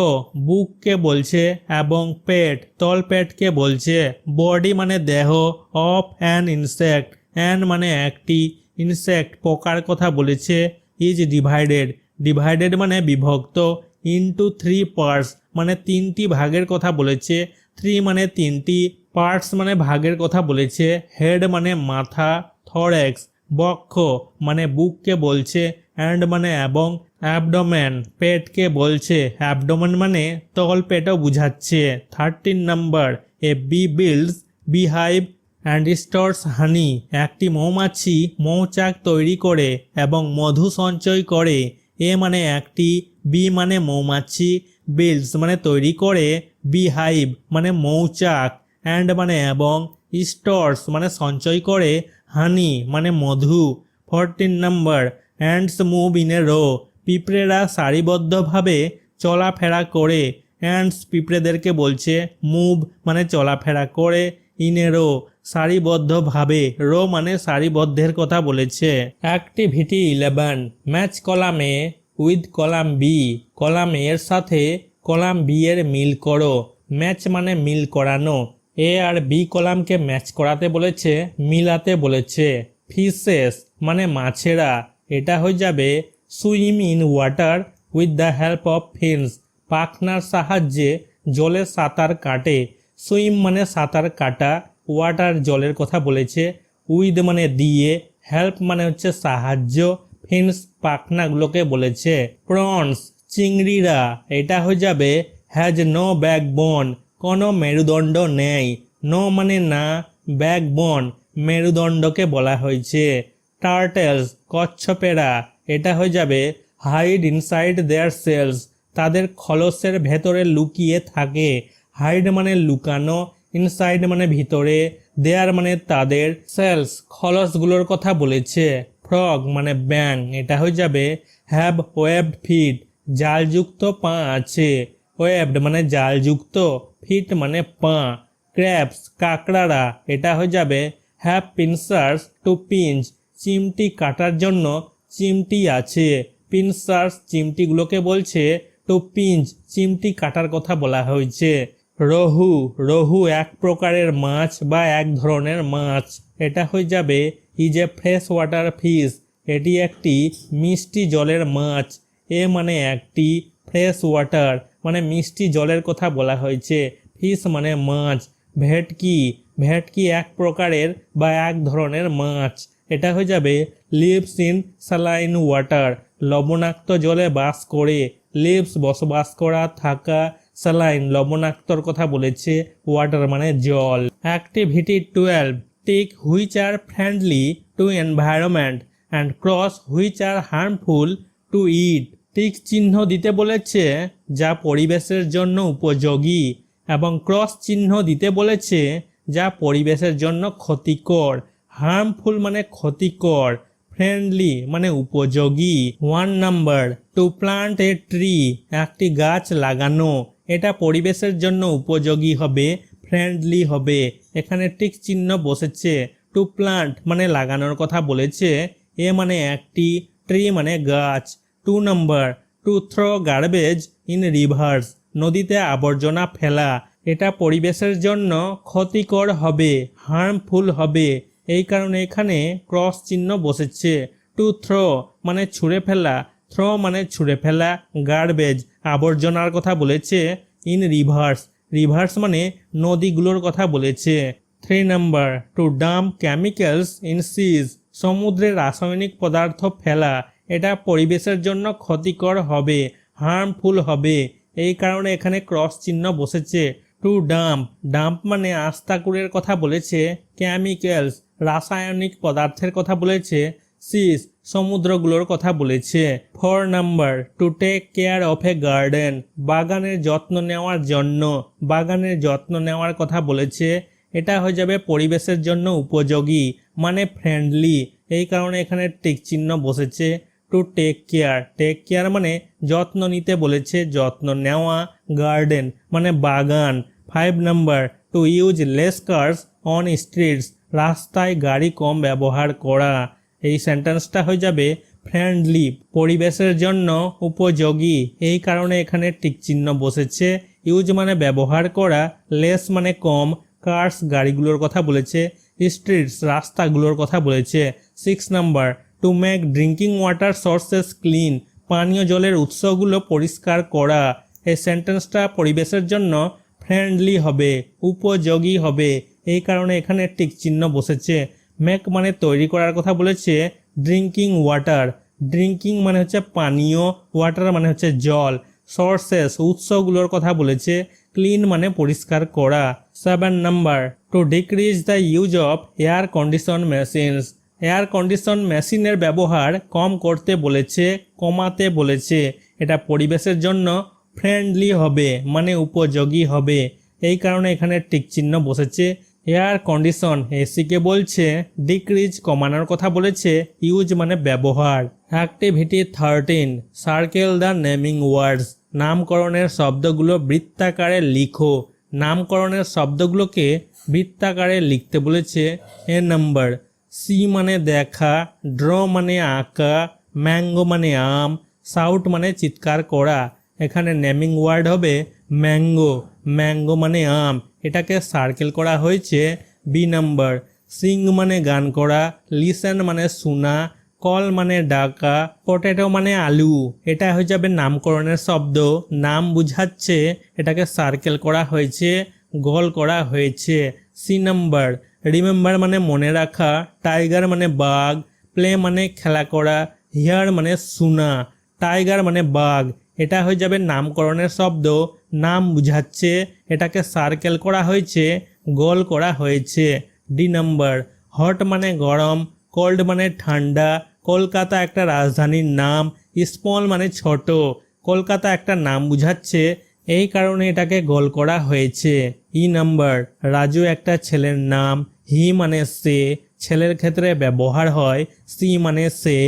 বুককে বলছে এবং পেট, তলপেটকে বলছে। বডি মানে দেহ, অফ অ্যান ইনসেক্ট, অ্যান মানে একটি, ইনসেক্ট পোকার কথা বলেছে, ইজ ডিভাইডেড, ডিভাইডেড মানে বিভক্ত, ইন্টু 3 পার্টস মানে 3টি ভাগের কথা বলেছে, 3 মানে 3টি, পার্টস মানে ভাগের কথা বলেছে, হেড মানে মাথা, থরেক্স বক্ষ মানে বুককে বলছে, অ্যান্ড মানে এবং, অ্যাবডোমেন পেটকে বলছে, অ্যাবডোমেন মানে তল পেটও বুঝাচ্ছে। 13 number, a bee builds beehive and stores honey, একটি মৌমাছি মৌচাক তৈরি করে এবং মধু সঞ্চয় করে। এ মানে একটি, বি মানে মৌমাছি, বিল্ডস মানে তৈরি করে, বিহাইভ মানে মৌচাক, অ্যান্ড মানে এবং, স্টোরস মানে সঞ্চয় করে, হানি মানে মধু। 14 number, ants move in a row, পিঁপড়েরা সারিবদ্ধভাবে চলাফেরা করে। অ্যান্ডস পিঁপড়েদেরকে বলছে, মুভ মানে চলাফেরা করে, ইন এ রো সারিবদ্ধভাবে, রো মানে সারিবদ্ধের কথা বলেছে। Activity 11, match column A with column B, column এর সাথে কলাম বি এর মিল করো। ম্যাচ মানে মিল করানো, এ আর বি কলামকে ম্যাচ করাতে বলেছে, মিলাতে বলেছে। ফিশেস মানে মাছেরা, এটা হয়ে যাবে swim in water with the help of fins, পাখনার সাহায্যে জলে সাঁতার কাটে। সুইম মানে সাঁতার কাটা, ওয়াটার জলের কথা বলেছে, উইথ মানে দিয়ে, হেল্প মানে হচ্ছে সাহায্য, ফিনস পাখনাগুলোকে বলেছে। প্রনস চিংড়িরা, এটা হয়ে যাবে হ্যাজ নো ব্যাকবোন, কোনো মেরুদণ্ড নেই। নো মানে না, ব্যাকবোন মেরুদণ্ডকে বলা হয়েছে। টার্টেলস কচ্ছপেরা, এটা হয়ে যাবে হাইড ইনসাইড দেয়ার সেলস, তাদের খলসের ভেতরে লুকিয়ে থাকে। হাইড মানে লুকানো, ইনসাইড মানে ভিতরে, দেয়ার মানে তাদের, সেলস খলসগুলোর কথা বলেছে। ফ্রগ মানে ব্যাং, এটা হয়ে যাবে হ্যাভ ওয়েবড ফিট, জালযুক্ত পা আছে। ওয়েবড মানে জালযুক্ত, ফিট মানে পা। ক্র্যাবস কাঁকড়ারা, এটা হয়ে যাবে হ্যাভ পিনসার্স টু পিঞ্চ, চিমটি কাটার জন্য চিমটি আছে। পিনসার্স চিমটিগুলোকে বলছে, টু পিঞ্চ চিমটি কাটার কথা বলা হয়েছে। রহু, রহু এক প্রকারের মাছ বা এক ধরনের মাছ, এটা হয়ে যাবে is a fresh water fish, এটি একটি মিষ্টি জলের মাছ। এ মানে একটি, ফ্রেশ ওয়াটার মানে মিষ্টি জলের কথা বলা হয়েছে, ফিশ মানে মাছ। ভেটকি, ভেটকি এক প্রকারের বা এক ধরনের মাছ, এটা হয়ে যাবে লিভস ইন স্যালাইন ওয়াটার, লবণাক্ত জলে বাস করে। লিভস বসবাস করা, থাকা, স্যালাইন লবণাক্তর কথা বলেছে, ওয়াটার মানে জল। Activity 12, tick which are friendly two environment and cross which are harmful to it. Tick চিহ্ন দিতে বলেছে যা পরিবেশের জন্য উপযোগী, এবং ক্রস চিহ্ন দিতে বলেছে যা পরিবেশের জন্য ক্ষতিকর। হার্মফুল মানে ক্ষতিকর, ফ্রেন্ডলি মানে উপযোগী। 1 number, to plant a tree, একটি গাছ লাগানো, এটা পরিবেশের জন্য উপযোগী হবে, ফ্রেন্ডলি হবে। এখানে টিক চিহ্ন বসেছে। টু প্লান্ট মানে লাগানোর কথা বলেছে, এ মানে একটি, ট্রি মানে গাছ। 2 number, to throw garbage in rivers, নদীতে আবর্জনা ফেলা, এটা পরিবেশের জন্য ক্ষতিকর হবে, হার্মফুল হবে, এই কারণে এখানে ক্রস চিহ্ন বসেছে। টু থ্রো মানে ছুঁড়ে ফেলা, থ্রো মানে ছুঁড়ে ফেলা, গার্বেজ আবর্জনার কথা বলেছে, ইন রিভার্স, রিভার্স মানে নদীগুলোর কথা বলেছে। 3 number, to dump chemicals in seas, সমুদ্রে রাসায়নিক পদার্থ ফেলা, এটা পরিবেশের জন্য ক্ষতিকর হবে, হার্মফুল হবে, এই কারণে এখানে ক্রস চিহ্ন বসেছে। টু ডাম্প, ডাম্প মানে আস্তাকুড়ের কথা বলেছে, কেমিক্যালস রাসায়নিক পদার্থের কথা বলেছে, সিস সমুদ্রগুলোর কথা বলেছে। 4 number, to take care of a garden, বাগানের যত্ন নেওয়ার জন্য, বাগানের যত্ন নেওয়ার কথা বলেছে, এটা হয়ে যাবে পরিবেশের জন্য উপযোগী মানে ফ্রেন্ডলি, এই কারণে এখানে টিক চিহ্ন বসেছে। To take care, take care মানে যত্ন নিতে বলেছে, যত্ন নেওয়া, গার্ডেন মানে বাগান। 5 number, to use less cars on streets, রাস্তায় গাড়ি কম ব্যবহার করা, এই সেন্টেন্সটা হয়ে যাবে ফ্রেন্ডলি পরিবেশের জন্য উপযোগী, এই কারণে এখানে টিক চিহ্ন বসেছে। ইউজ মানে ব্যবহার করা, লেস মানে কম, কার্স গাড়িগুলোর কথা বলেছে, স্ট্রিটস রাস্তাগুলোর কথা বলেছে। 6 number, to make drinking water sources clean, পানীয় জলের উৎসগুলো পরিষ্কার করা, এই সেন্টেন্সটা পরিবেশের জন্য ফ্রেন্ডলি হবে, উপযোগী হবে, এই কারণে এখানে টিক চিহ্ন বসেছে। মেক মানে তৈরি করার কথা বলেছে, ড্রিঙ্কিং ওয়াটার, ড্রিঙ্কিং মানে হচ্ছে পানীয়, ওয়াটার মানে হচ্ছে জল, সোর্সেস উৎসগুলোর কথা বলেছে, ক্লিন মানে পরিষ্কার করা। 7 number, two decrease the use of air condition machines, air condition মেশিনের ব্যবহার কম করতে বলেছে, কমাতে বলেছে, এটা পরিবেশের জন্য ফ্রেন্ডলি হবে মানে উপযোগী হবে, এই কারণে এখানে টিক চিহ্ন বসেছে। এয়ার কন্ডিশন এসিকে বলছে, ডিক্রিজ কমানোর কথা বলেছে, ইউজ মানে ব্যবহার। অ্যাক্টিভিটি 13, সার্কেল দ্য নেমিং ওয়ার্ডস, নামকরণের শব্দগুলো বৃত্তাকারে লিখো, নামকরণের শব্দগুলোকে বৃত্তাকারে লিখতে বলেছে। এ নাম্বার, সি মানে দেখা, ড্র মানে আঁকা, ম্যাঙ্গো মানে আম, শাউট মানে চিৎকার করা, এখানে নেমিং ওয়ার্ড হবে ম্যাঙ্গো। ম্যাঙ্গো মানে আম, এটাকে সার্কেল করা হয়েছে। বি নাম্বার, সিং মানে গান করা, লিসেন মানে শোনা, কল মানে ডাকা, পটেটো মানে আলু। এটা হয়ে যাবে নামকরণের শব্দ, নাম বুঝাচ্ছে, এটাকে সার্কেল করা হয়েছে, গোল করা হয়েছে। সি নাম্বার, রিমেম্বার মানে মনে রাখা, টাইগার মানে বাঘ, প্লে মানে খেলা করা, হিয়ার মানে শোনা, টাইগার মানে বাঘ। এটা হয়ে যাবে নামকরণের শব্দ, নাম বুঝাচ্ছে, এটাকে সার্কেল করা হয়েছে, গোল করা হয়েছে। ডি নাম্বার, হট মানে গরম, কোল্ড মানে ঠান্ডা, কলকাতা একটা রাজধানীর নাম, স্মল মানে ছোট, কলকাতা একটা নাম বুঝাচ্ছে, এই কারণে এটাকে গোল করা হয়েছে। ই নাম্বার, রাজু একটা ছেলের নাম, হি মানে সে, ছেলের ক্ষেত্রে ব্যবহার হয়, সি মানে সে,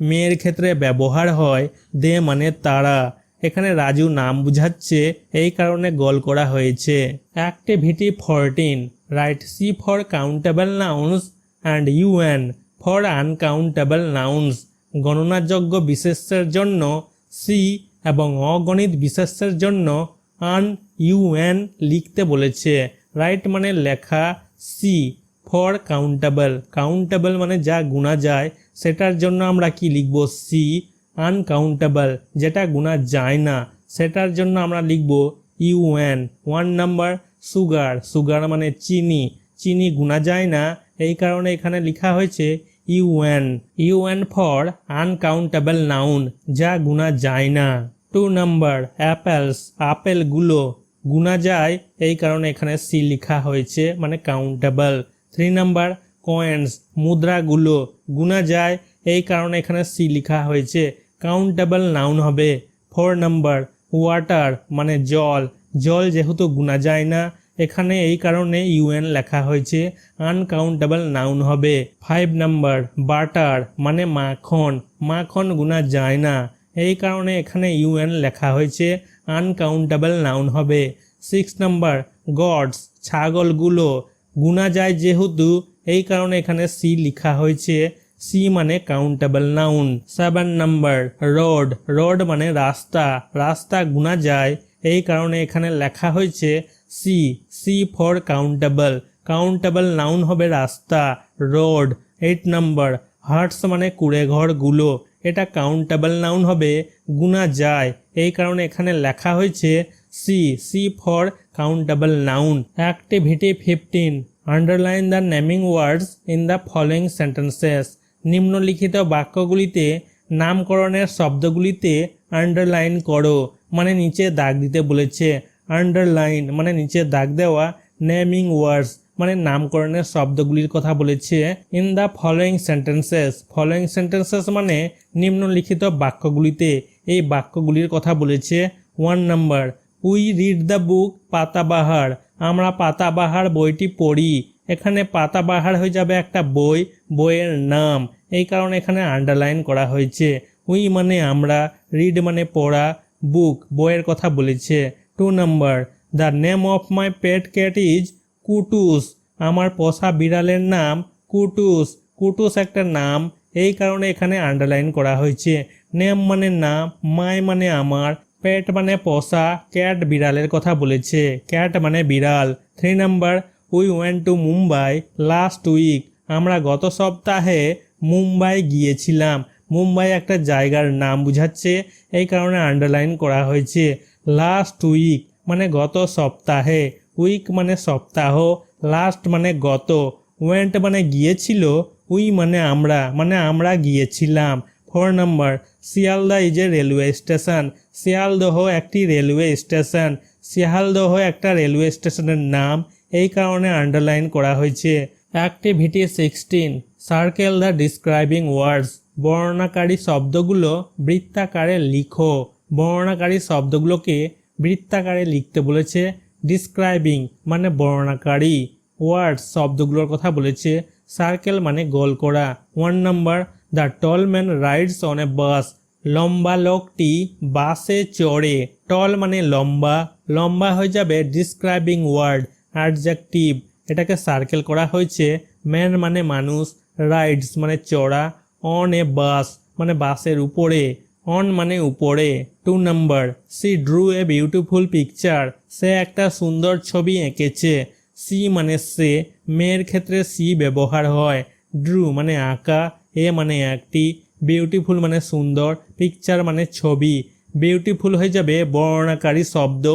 মেয়ের ক্ষেত্রে ব্যবহার হয়, দে মানে তারা। এখানে রাজু নাম বুঝাচ্ছে, এই কারণে গোল করা হয়েছে। Activity 14, write C for countable nouns and UN for uncountable nouns. গণনাযোগ্য বিশেষ্যের জন্য সি এবং অগণিত বিশেষ্যের জন্য আন ইউএন লিখতে বলেছে। রাইট মানে লেখা, সি ফর কাউন্টেবল, কাউন্টেবল মানে যা গুণা যায়, সেটার জন্য আমরা কি লিখব? সি। আনকাউন্টেবল যেটা গুণা যায় না, সেটার জন্য আমরা লিখব ইউএন। 1 নাম্বার, সুগার, সুগার মানে চিনি, চিনি গুণা যায় না, এই কারণে এখানে লেখা হয়েছে UN. UN for uncountable noun, যা গুণা যায় না। 2 নাম্বার, অ্যাপেলস, আপেলগুলো গুণা যায়, এই কারণে এখানে সি লেখা হয়েছে, মানে কাউন্টেবল। 3 নাম্বার, কয়েন্স, মুদ্রাগুলো গুণা যায়, এই কারণে এখানে সি লেখা হয়েছে, কাউন্টেবল নাউন হবে। 4 নাম্বার, ওয়াটার মানে জল, জল যেহেতু গুণা যায় না, এখানে এই কারণে ইউএন লেখা হয়েছে, আনকাউন্টেবল নাউন হবে। 5 নাম্বার, বাটার মানে মাখন, মাখন গুণা যায় না, এই কারণে এখানে ইউএন লেখা হয়েছে, আনকাউন্টেবল নাউন হবে। 6 নাম্বার, গডস, ছাগলগুলো গুণা যায় যেহেতু, এই কারণে এখানে সি লেখা হয়েছে, সি মানে countable noun. 7 number, road, road মানে রাস্তা, রাস্তা গুণা যায়, এই কারণে এখানে লেখা হয়েছে C, C for countable, countable noun হবে রাস্তা, রোড। 8 নাম্বার, হার্টস মানে কুঁড়েঘরগুলো, এটা কাউন্টেবল নাউন হবে, গুণা যায়, এই কারণে এখানে লেখা হয়েছে C, C for countable noun. Activity 15, underline the naming words in the following sentences. নিম্নলিখিত বাক্যগুলিতে নামকরণের শব্দগুলিতে আন্ডারলাইন করো, মানে নিচে দাগ দিতে বলেছে। আন্ডারলাইন মানে নিচে দাগ দেওয়া, নেমিং ওয়ার্ডস মানে নামকরণের শব্দগুলির কথা বলেছে। In the following sentences, following sentences মানে নিম্নলিখিত বাক্যগুলিতে, এই বাক্যগুলির কথা বলেছে। 1 number, we read the book Patabahar, আমরা পাতাবাহার বইটি পড়ি, এখানে পাতাবাহার হয়ে যাবে একটা বই, বইয়ের নাম, এই কারণে এখানে আন্ডারলাইন করা হয়েছে। উই মানে আমরা, রিড মানে পড়া, বুক বইয়ের কথা বলেছে। 2 number, the name of my pet cat is Kutus, আমার পোষা বিড়ালের নাম কুটুস, কুটুস একটা নাম, এই কারণে এখানে আন্ডারলাইন করা হয়েছে। নেম মানে নাম, মাই মানে আমার, পেট মানে পোষা, ক্যাট বিড়ালের কথা বলেছে, ক্যাট মানে বিড়াল। 3 number, we went to Mumbai last week, আমরা গত সপ্তাহে মুম্বাই গিয়েছিলাম, মুম্বাই একটা জায়গার নাম বুঝাচ্ছে, এই কারণে আন্ডারলাইন করা হয়েছে। লাস্ট উইক মানে গত সপ্তাহে, উইক মানে সপ্তাহ, লাস্ট মানে গত, ওয়েন্ট মানে গিয়েছিল, উই মানে আমরা গিয়েছিলাম। 4 number, Sealdah is a railway station, Sealdah একটি রেলওয়ে স্টেশন, শিয়ালদহ একটা রেলওয়ে স্টেশনের নাম, এই কারণে আন্ডারলাইন করা হয়েছে। অ্যাক্টিভিটি 16, সার্কেল দ্য ডিসক্রাইবিং ওয়ার্ডস, বর্ণনাকারী শব্দগুলো বৃত্তাকারে লিখো। বর্ণনাকারী শব্দগুলোকে বৃত্তাকারে লিখতে বলেছে। ডিসক্রাইবিং মানে বর্ণনাকারী, ওয়ার্ডস শব্দগুলোর কথা বলেছে, সার্কেল মানে গোল করা। 1 number, the tall man rides on a bus, লম্বা লোকটি বাসে চড়ে, টল মানে লম্বা, লম্বা হয়ে যাবে ডিসক্রাইবিং ওয়ার্ড, অ্যাডজেক্টিভ, এটাকে সার্কেল করা হয়েছে। ম্যান মানে মানুষ, রাইডস মানে চড়া, অন এ বাস মানে বাসের উপরে, অন মানে উপরে। 2 number, she drew a beautiful picture, সে একটা সুন্দর ছবি এঁকেছে। সি মানে সে, মেয়ের ক্ষেত্রে সি ব্যবহার হয়। ড্রু মানে আঁকা, এ মানে একটি, বিউটিফুল মানে সুন্দর, পিকচার মানে ছবি। বিউটিফুল হয়ে যাবে বর্ণনাকারী শব্দ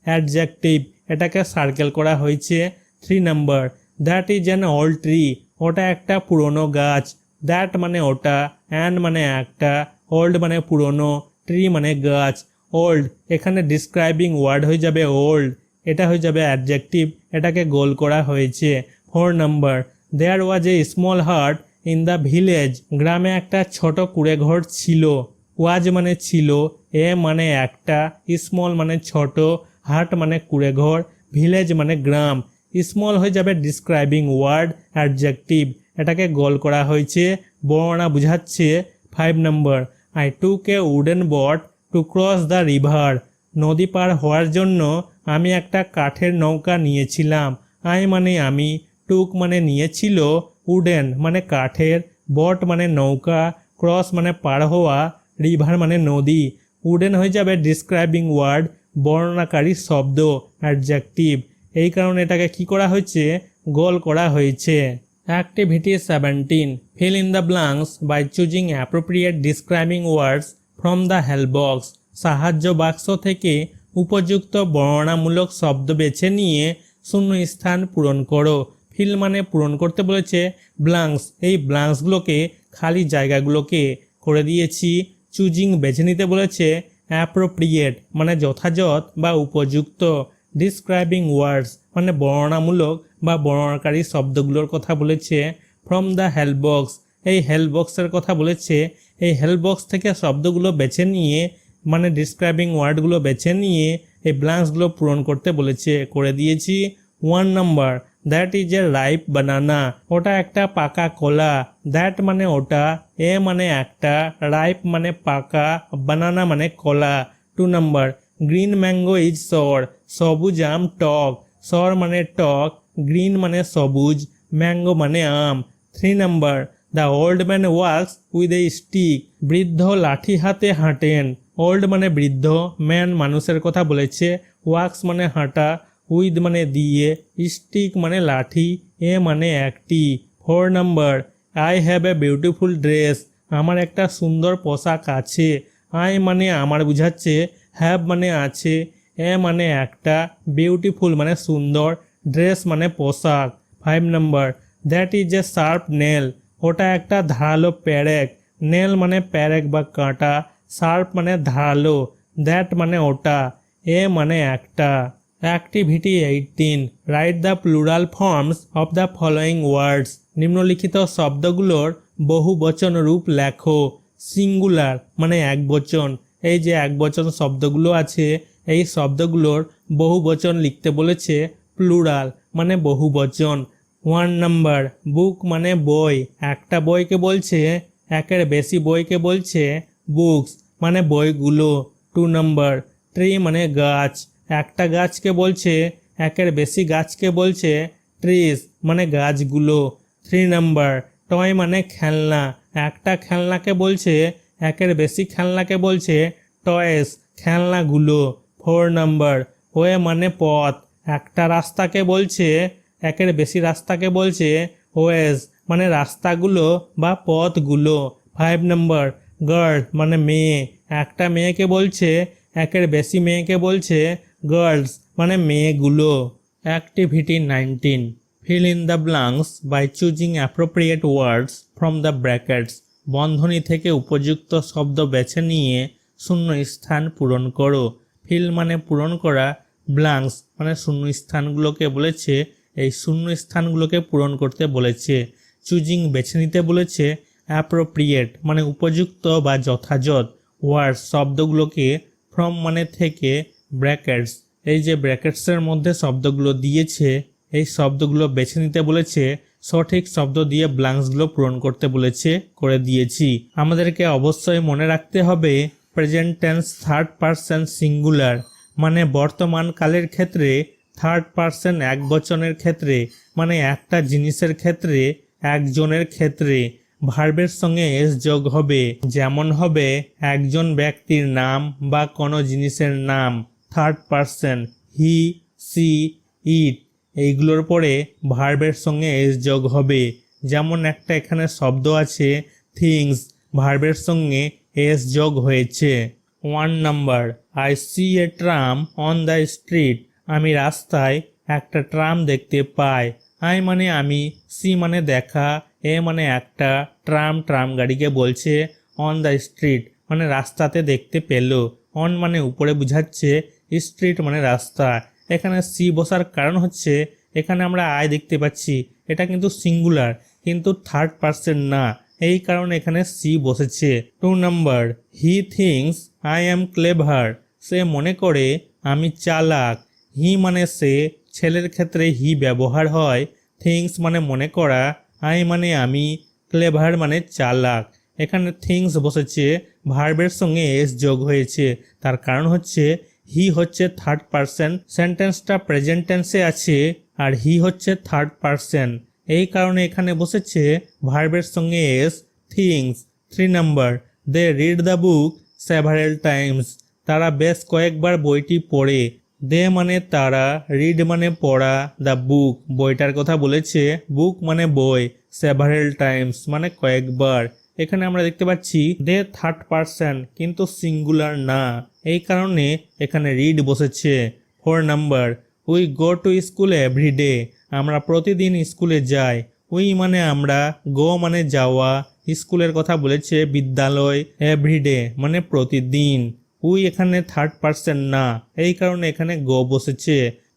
অ্যাডজেক্টিভ, এটাকে সার্কেল করা হয়েছে। 3 number, that is an old tree, ওটা একটা পুরনো গাছ। দ্যাট মানে ওটা, অ্যান মানে একটা, ওল্ড মানে পুরনো, ট্রি মানে গাছ। ওল্ড এখানে ডিসক্রাইবিং ওয়ার্ড হয়ে যাবে ওল্ড, এটা হয়ে যাবে অ্যাডজেক্টিভ, এটাকে গোল করা হয়েছে। 4 number, there was a small hut in the village, গ্রামে একটা ছোট কুঁড়ে ঘর ছিল। ওয়াজ মানে ছিল, এ মানে একটা, স্মল মানে ছোট, হার্ট মানে কুঁড়ে ঘর, ভিলেজ মানে গ্রাম। স্মল হয়ে যাবে ডিসক্রাইবিং ওয়ার্ড অ্যাডজেক্টিভ, এটাকে গোল করা হয়েছে, বর্ণনা বুঝাচ্ছে। 5 number, I took a wooden boat to cross the river, নদী পার হওয়ার জন্য আমি একটা কাঠের নৌকা নিয়েছিলাম। আই মানে আমি, টুক মানে নিয়েছিল, উডেন মানে কাঠের, বট মানে নৌকা, ক্রস মানে পার হওয়া, রিভার মানে নদী। উডেন হয়ে যাবে ডিসক্রাইবিং ওয়ার্ড বর্ণনাকারী শব্দ অ্যাডজেক্টিভ, এই কারণে এটাকে কি করা হয়েছে, গোল করা হয়েছে। Activity 17, fill in the blanks by choosing appropriate describing words from the help box, সাহায্য বাক্স থেকে উপযুক্ত বর্ণনামূলক শব্দ বেছে নিয়ে শূন্য স্থান পূরণ করো। ফিল মানে পূরণ করতে বলেছে, ব্লাঙ্কস এই ব্লাঙ্কসগুলোকে খালি জায়গাগুলোকে করে দিয়েছি। চুজিং বেছে নিতে বলেছে, অ্যাপ্রোপ্রিয়েট মানে যথাযথ বা উপযুক্ত, ডিসক্রাইবিং ওয়ার্ডস মানে বর্ণনামূলক বা বর্ণনাকারী শব্দগুলোর কথা বলেছে। ফ্রম দ্য হেল্প বক্স এই হেল্প বক্সের কথা বলেছে, এই হেল্প বক্স থেকে শব্দগুলো বেছে নিয়ে মানে ডিসক্রাইবিং ওয়ার্ডগুলো বেছে নিয়ে এই ব্ল্যাঙ্কসগুলো পূরণ করতে বলেছে, করে দিয়েছি। 1 number, that is a ripe banana, ওটা একটা পাকা কলা। দ্যাট মানে ওটা, এ মানে একটা, রাইপ মানে পাকা, বানানা মানে কলা। 2 নাম্বার, গ্রিন ম্যাঙ্গো ইজ সর, সবুজ আম টক। সর মানে টক, গ্রিন মানে সবুজ, ম্যাঙ্গো মানে আম। 3 number, the old man wax with a stick, বৃদ্ধ লাঠি হাতে হাঁটেন। ওল্ড মানে বৃদ্ধ, ম্যান মানুষের কথা বলেছে, ওয়াক্স মানে হাঁটা, উইথ মানে দিয়ে, স্টিক মানে লাঠি, এ মানে একটি। 4 number, I have a beautiful dress, আমার একটা সুন্দর পোশাক আছে। আই মানে আমার বুঝাচ্ছে, হ্যাভ মানে আছে, এ মানে একটা, বিউটিফুল মানে সুন্দর, ড্রেস মানে পোশাক। 5 number, that is A sharp nail, ওটা একটা ধারালো প্যারেক। নেল মানে প্যারেক বা কাঁটা, শার্প মানে ধারালো, দ্যাট মানে ওটা, এ মানে একটা। Activity 18, write the plural forms of the following words, নিম্নলিখিত শব্দগুলোর বহু বচন রূপ লেখো। সিঙ্গুলার মানে এক বচন, এই যে এক বচন শব্দগুলো আছে এই শব্দগুলোর বহু বচন লিখতে বলেছে। প্লুরাল মানে বহু বচন। 1 নাম্বার, বুক মানে বই, একটা বইকে বলছে, একের বেশি বইকে বলছে বুকস মানে বইগুলো। 2 নাম্বার, ট্রি মানে গাছ, একটা গাছকে বলছে, একের বেশি গাছকে বলছে ট্রিজ মানে গাছগুলো। 3 নাম্বার, টয় মানে খেলনা, একটা খেলনাকে বলছে, একের বেশি খেলনাকে বলছে টয়েস খেলনাগুলো। 4 নাম্বার, ওয়ে মানে পথ, একটা রাস্তাকে বলছে, একের বেশি রাস্তাকে বলছে ওয়েজ মানে রাস্তাগুলো বা পথগুলো। 5 নাম্বার, গার্ল মানে মেয়ে, একটা মেয়েকে বলছে, একের বেশি মেয়েকে বলছে গার্লস মানে মেয়েগুলো। Activity 19, fill in the blanks by choosing appropriate words from the brackets, বন্ধনী থেকে উপযুক্ত শব্দ বেছে নিয়ে শূন্য স্থান পূরণ করো। ফিল মানে পূরণ করা, ব্ল্যাঙ্কস মানে শূন্য স্থানগুলোকে বলেছে এই শূন্য স্থানগুলোকে পূরণ করতে বলেছে। চুজিং বেছে নিতে বলেছে, অ্যাপ্রোপ্রিয়েট মানে উপযুক্ত বা যথাযথ, ওয়ার্ডস শব্দগুলোকে, ফ্রম মানে থেকে, ব্র্যাকেটস এই যে ব্র্যাকেটসের মধ্যে শব্দগুলো দিয়েছে এই শব্দগুলো বেছে নিতে বলেছে, সঠিক শব্দ দিয়ে ব্ল্যাঙ্কসগুলো পূরণ করতে বলেছে, করে দিয়েছি। আমাদেরকে অবশ্যই মনে রাখতে হবে present tense third person singular মানে বর্তমান কালের ক্ষেত্রে, থার্ড পারসন এক বচনের ক্ষেত্রে মানে একটা জিনিসের ক্ষেত্রে, একজনের ক্ষেত্রে, ভার্বের সঙ্গে এস যোগ হবে, যেমন হবে একজন ব্যক্তির নাম বা কোনো জিনিসের নাম, থার্ড পারসন, হি, সি, ইট, এইগুলোর পরে ভার্বের সঙ্গে এস যোগ হবে। যেমন একটা এখানে শব্দ আছে থিংস, ভার্বের সঙ্গে এস যোগ হয়েছে। 1 number, I see a tram on the street, আমি রাস্তায় একটা ট্রাম দেখতে পাই। আই মানে আমি, সি মানে দেখা, এ মানে একটা, ট্রাম গাড়িকে বলছে, অন দ্য স্ট্রিট মানে রাস্তাতে দেখতে পেল, অন মানে উপরে বুঝাচ্ছে, স্ট্রিট মানে রাস্তা। এখানে সি বসার কারণ হচ্ছে এখানে আমরা আই দেখতে পাচ্ছি, এটা কিন্তু সিঙ্গুলার কিন্তু থার্ড পারসন না, এই কারণে এখানে সি বসেছে। 2 number, he thinks I am clever, সে মনে করে আমি চালাক। হি মানে সে, ছেলের ক্ষেত্রে হি ব্যবহার হয়, থিংস মানে মনে করা, আই মানে আমি, ক্লেভার মানে চালাক। এখানে থিংস বসেছে, ভার্বের সঙ্গে এস যোগ হয়েছে, তার কারণ হচ্ছে হি হচ্ছে থার্ড পারসন, সেন্টেন্সটা প্রেজেন্ট টেন্সে আছে আর হি হচ্ছে থার্ড পারসন, এই কারণে এখানে বসেছে ভার্বের সঙ্গে S, things. 3 number, they read the book several times, তারা বেশ কয়েকবার বইটি পড়ে। দে মানে তারা, রিড মানে পড়া, দ্য বুক বইটার কথা বলেছে, বুক মানে বই, সেভারেল টাইমস মানে কয়েকবার। এখানে আমরা দেখতে পাচ্ছি দে থার্ড পারসন কিন্তু সিঙ্গুলার না, এই কারণে এখানে রিড বসেছে। 4 number, we go to school everyday, আমরা প্রতিদিন স্কুলে যাই। উই মানে আমরা, গো মানে যাওয়া, স্কুলের কথা বলেছে বিদ্যালয়, এভরিডে মানে প্রতিদিন। উই এখানে থার্ড পারসন না, এই কারণে এখানে গো বসেছে।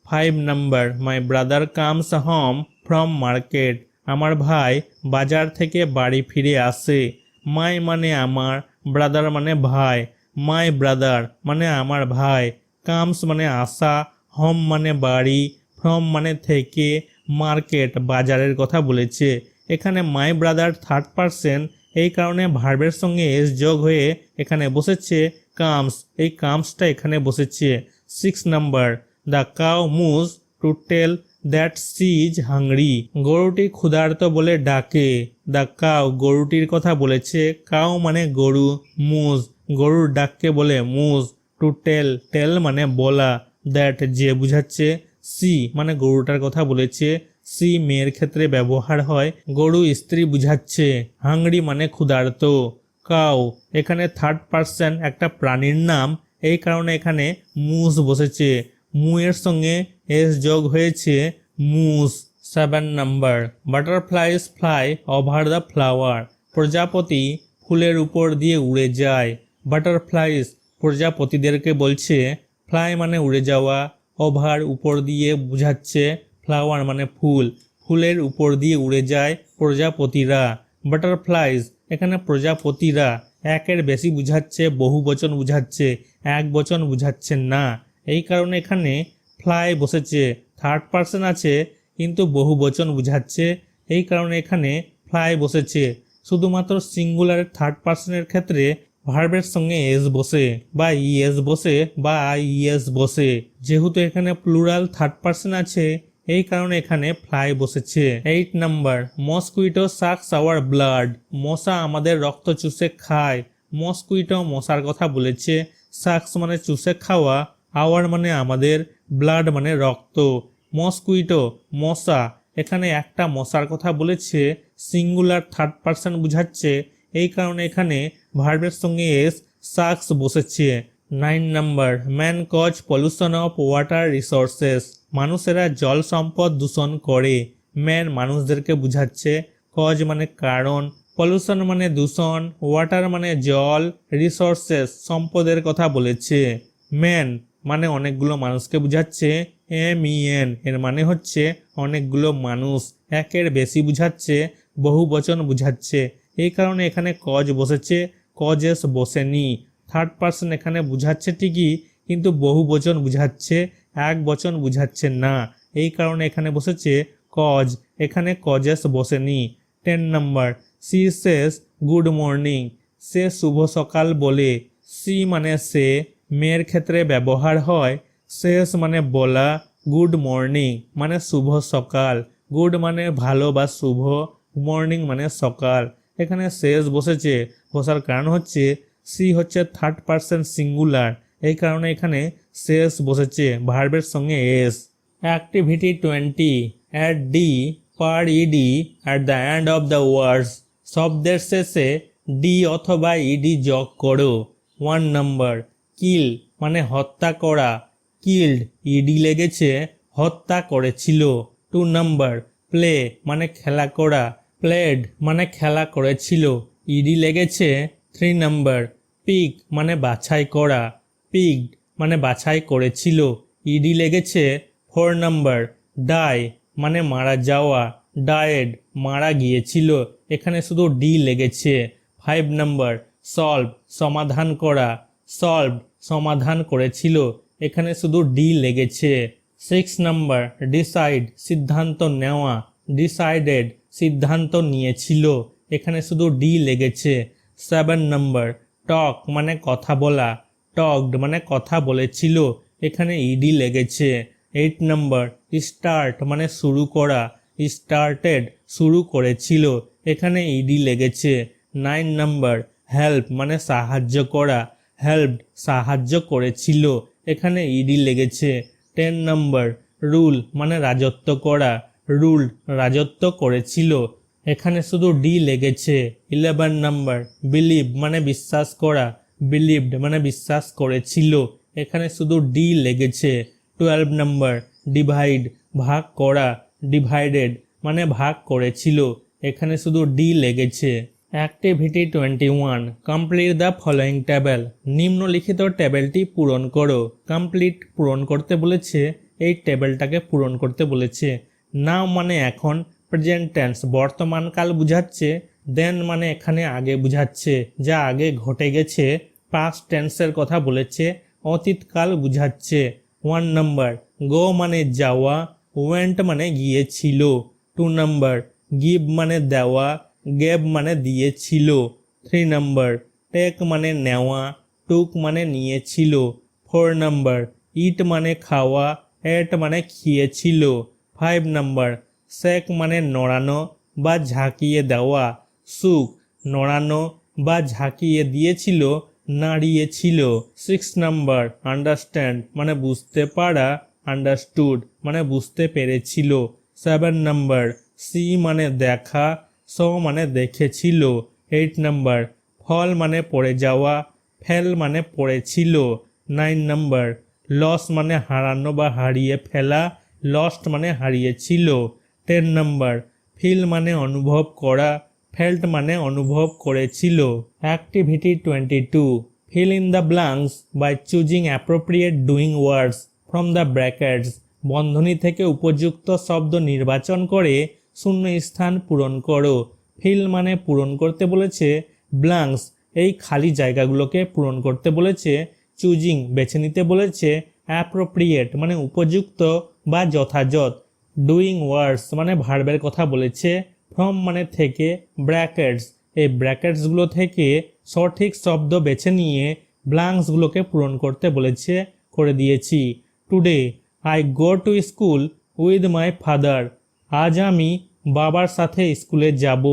5 number, my brother comes home from market, আমার ভাই বাজার থেকে বাড়ি ফিরে আসে। মাই মানে আমার, ব্রাদার মানে ভাই, মাই ব্রাদার মানে আমার ভাই, কামস মানে আসা, হোম মানে বাড়ি, ফ্রম মানে থেকে, মার্কেট বাজারের কথা বলেছে। এখানে মাই ব্রাদার থার্ড পারসন, এই কারণে ভার্বের সঙ্গে এস যোগ হয়ে এখানে বসেছে কামস, এই কামসটা এখানে বসেছে। 6 number, the cow moos to tell that she is hungry, গরুটি ক্ষুধার্ত বলে ডাকে। দ্য কাউ গরুটির কথা বলেছে, কাউ মানে গরু, মুজ গরুর ডাককে বলে মুজ, টু টেল টেল মানে বলা, দ্যাট যে বুঝাচ্ছে, সি মানে গরুটার কথা বলেছে, সি মেয়ের ক্ষেত্রে ব্যবহার হয়, গরু স্ত্রী বুঝাচ্ছে, হাংরি মানে ক্ষুধার্ত। কাউ এখানে থার্ড পারসন একটা প্রাণীর নাম, এই কারণে এখানে মুজ বসেছে, মু এর সঙ্গে এস যোগ হয়েছে, মুজ। 7 number, butterflies fly over the flower, প্রজাপতি ফুলের উপর দিয়ে উড়ে যায়। বাটারফ্লাইজ প্রজাপতিদেরকে বলছে, ফ্লাই মানে উড়ে যাওয়া, ওভার উপর দিয়ে বুঝাচ্ছে, ফ্লাওয়ার মানে ফুল, ফুলের উপর দিয়ে উড়ে যায় প্রজাপতিরা। বাটারফ্লাইজ এখানে প্রজাপতিরা, একের বেশি বুঝাচ্ছে, বহু বচন বুঝাচ্ছে, এক বচন বুঝাচ্ছে না, এই কারণে এখানে ফ্লাই বসেছে, থার্ড পারসন আছে কিন্তু বহু বচন বুঝাচ্ছে, এই কারণে এখানে ফ্লাই বসেছে। শুধুমাত্র সিঙ্গুলার থার্ড পারসনের ক্ষেত্রে ভার্বের সঙ্গে এস বসে বা ইএস বসে বা আইএস বসে, যেহেতু এখানে প্লুরাল থার্ড পারসন আছে এই কারণে এখানে ফ্লাই বসেছে। 8 number, mosquito sucks our blood, মশা আমাদের রক্ত চুষে খায়। মসকুইটো মশার কথা বলেছে, সাকস মানে চুষে খাওয়া, আওয়ার মানে আমাদের, ব্লাড মানে রক্ত। মসকুইটো মশা, এখানে একটা মশার কথা বলেছে, সিঙ্গুলার থার্ড পারসন বুঝাচ্ছে, এই কারণে এখানে ভার্বের সঙ্গে এস, সাকস বসেছে। 9 number, man cause pollution of water resources, মানুষেরা জল সম্পদ দূষণ করে। ম্যান মানুষদেরকে বুঝাচ্ছে, কজ মানে কারণ, পলিউশন মানে দূষণ, ওয়াটার মানে জল, রিসোর্সেস সম্পদের কথা বলেছে। ম্যান মানে অনেকগুলো মানুষকে বুঝাচ্ছে, MEN এর মানে হচ্ছে অনেকগুলো মানুষ, একের বেশি বুঝাচ্ছে, বহু বচন বুঝাচ্ছে, এই কারণে এখানে কজ বসেছে, কজেস বসেনি। থার্ড পারসন এখানে বুঝাচ্ছে ঠিকই কিন্তু বহু বচন বুঝাচ্ছে, এক বচন বুঝাচ্ছে না, এই কারণে এখানে বসেছে কজ, এখানে কজেস বসেনি। 10 নাম্বার, সি সেস গুড মর্নিং, সে শুভ সকাল বলে। সি মানে সে, মেয়ের ক্ষেত্রে ব্যবহার হয়, শেষ মানে বলা, গুড মর্নিং মানে শুভ সকাল, গুড মানে ভালো বা শুভ, মর্নিং মানে সকাল। এখানে শেষ বসেছে, বসার কারণ হচ্ছে সি হচ্ছে থার্ড পারসন সিঙ্গুলার, এই কারণে এখানে শেষ বসেছে ভার্বের সঙ্গে S. Activity 20, add D per ED at the end of the words. শব্দের শেষে ডি অথবা ইডি যোগ করো। 1 নম্বর, কিল মানে হত্যা করা, কিল্ড ইডি লেগেছে, হত্যা করেছিল। 2 নম্বর, প্লে মানে খেলা করা, প্লেড মানে খেলা করেছিল, ইডি লেগেছে। 3 নম্বর, পিক মানে বাছাই করা, পিকড মানে বাছাই করেছিল, ইডি লেগেছে। 4 নম্বর, ডাই মানে মারা যাওয়া, ডায়েড মারা গিয়েছিল, এখানে শুধু ডি লেগেছে। 5 নম্বর, সলভ সমাধান করা, সলভড সমাধান করেছিল, এখানে শুধু ডি লেগেছে। 6 নম্বর, ডিসাইড সিদ্ধান্ত নেওয়া, ডিসাইডেড সিদ্ধান্ত নিয়েছিল, এখানে শুধু ডি লেগেছে। 7 নম্বর, টক মানে কথা বলা, টকড মানে কথা বলেছিল, এখানে ইডি লেগেছে। 8 নম্বর, স্টার্ট মানে শুরু করা, স্টার্টেড শুরু করেছিল, এখানে ইডি লেগেছে। 9 নম্বর, হেল্প মানে সাহায্য করা, হেল্পড সাহায্য করেছিল, এখানে ইডি লেগেছে। 10 নম্বর, রুল মানে রাজত্ব করা, রুলড রাজত্ব করেছিল, এখানে শুধু ডি লেগেছে। 11 নম্বর, বিলিভ মানে বিশ্বাস করা, বিলিভড মানে বিশ্বাস করেছিল, এখানে শুধু ডি লেগেছে। 12 নম্বর, ডিভাইড ভাগ করা, ডিভাইডেড মানে ভাগ করেছিল, এখানে শুধু ডি লেগেছে। Activity 21, complete the following table. নিম্নলিখিত টেবিলটি পূরণ করো। কমপ্লিট পূরণ করতে বলেছে, এই টেবিলটাকে পূরণ করতে বলেছে। নাও মানে এখন, প্রেজেন্ট টেন্স বর্তমানকাল বুঝাচ্ছে, দেন মানে এখানে আগে বুঝাচ্ছে, যা আগে ঘটে গেছে। পাস্ট টেন্সের কথা বলেছে, অতীতকাল বুঝাচ্ছে। 1 নম্বর, গো মানে যাওয়া, ওয়েন্ট মানে গিয়েছিল। 2 নম্বর, গিভ মানে দেওয়া, গেভ মানে দিয়েছিল। 3 নম্বর, টেক মানে নেওয়া, টুক মানে নিয়েছিল। 4 নম্বর, ইট মানে খাওয়া, এট মানে খেয়েছিল। 5 নম্বর, শেক মানে নড়ানো বা ঝাঁকিয়ে দেওয়া, সুক নড়ানো বা ঝাঁকিয়ে দিয়েছিল, নাড়িয়েছিল। 6 নম্বর, আন্ডারস্ট্যান্ড মানে বুঝতে পারা, আন্ডারস্টুড মানে বুঝতে পেরেছিল। 7 নম্বর, সি মানে দেখা, স মানে দেখেছিল। 8 নম্বর, ফল মানে পড়ে যাওয়া, ফেল মানে পড়েছিল। 9 নম্বর, লস মানে হারানো বা হারিয়ে ফেলা, লস্ট মানে হারিয়েছিল। 10 নম্বর, ফিল মানে অনুভব করা, ফেল্ট মানে অনুভব করেছিল। Activity 22, fill in the blanks by choosing appropriate doing words from the brackets. বন্ধনী থেকে উপযুক্ত শব্দ নির্বাচন করে শূন্য স্থান পূরণ করো। ফিল মানে পূরণ করতে বলেছে, ব্ল্যাঙ্কস এই খালি জায়গাগুলোকে পূরণ করতে বলেছে, চুজিং বেছে নিতে বলেছে, অ্যাপ্রোপ্রিয়েট মানে উপযুক্ত বা যথাযথ, ডুইং ওয়ার্ডস মানে ভার্বের কথা বলেছে, ফ্রম মানে থেকে, ব্র্যাকেটস এই ব্র্যাকেটসগুলো থেকে সঠিক শব্দ বেছে নিয়ে ব্ল্যাঙ্কসগুলোকে পূরণ করতে বলেছে, করে দিয়েছি। Today I go to school with my father. আজ আমি বাবার সাথে স্কুলে যাব।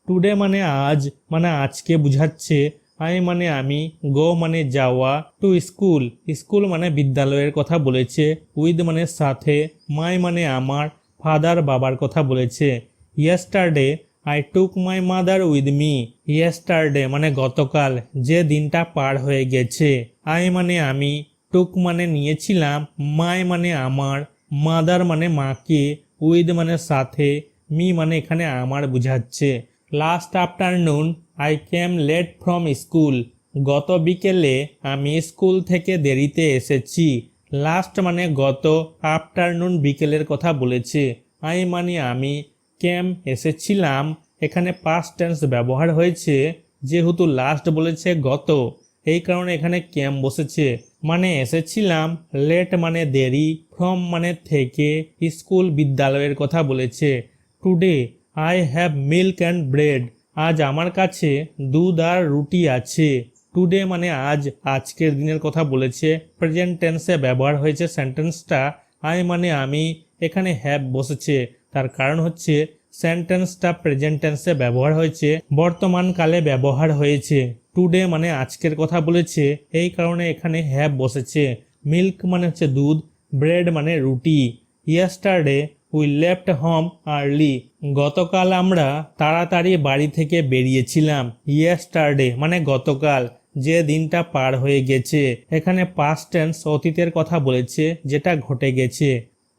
টুডে মানে আজ মানে আজকে বুঝাচ্ছে, আই মানে আমি, গো মানে যাওয়া, টু স্কুল স্কুল মানে বিদ্যালয়ের কথা বলেছে, উইথ মানে সাথে, মাই মানে আমার, ফাদার বাবার কথা বলেছে। Yesterday I took my mother with me. Yesterday মানে গতকাল, যে দিনটা পার হয়ে গেছে। আই মানে আমি, টুক মানে নিয়েছিলাম, মাই মানে আমার, মাদার মানে মাকে, উইথ মানে সাথে, মি মানে এখানে আমার বুঝাচ্ছে। Last afternoon I came late from school. গত বিকেলে আমি স্কুল থেকে দেরিতে এসেছি। লাস্ট মানে গত, আফটারনুন বিকেলের কথা বলেছে। আই মানে আমি, কেম এসেছিলাম, এখানে পাস্ট টেন্স ব্যবহার হয়েছে, যেহেতু লাস্ট বলেছে গত, এই কারণে এখানে কেম বসেছে, মানে এসেছিলাম। লেট মানে দেরি, ফ্রম মানে থেকে, স্কুল বিদ্যালয়ের কথা বলেছে। Today I have milk and bread. আজ আমার কাছে দুধ আর রুটি আছে। টুডে মানে আজ, আজকের দিনের কথা বলেছে, প্রেজেন্ট টেন্সে ব্যবহার হয়েছে সেন্টেন্সটা। আই মানে আমি, এখানে হ্যাভ বসেছে, তার কারণ হচ্ছে সেন্টেন্সটা প্রেজেন্ট টেন্সে ব্যবহার হয়েছে, বর্তমান কালে ব্যবহার হয়েছে। টুডে মানে আজকের কথা বলেছে, এই কারণে এখানে হ্যাভ বসেছে। মিল্ক মানে হচ্ছে দুধ, ব্রেড মানে রুটি। Yesterday we left home early, গতকাল আমরা তাড়াতাড়ি বাড়ি থেকে বেরিয়েছিলাম। ইয়েস্টারডে মানে গতকাল, যে দিনটা পার হয়ে গেছে। এখানে পাস্ট টেন্স অতীতের কথা বলেছে, যেটা ঘটে গেছে।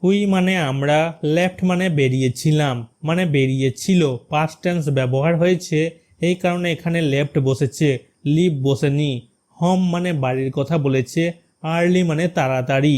উই মানে আমরা, লেফট মানে বেরিয়েছিলাম, মানে বেরিয়েছিল। পাস্ট টেন্স ব্যবহার হয়েছে, এই কারণে এখানে লেফট বসেছে, লিভ বসেনি। হোম মানে বাড়ির কথা বলেছে, আর্লি মানে তাড়াতাড়ি।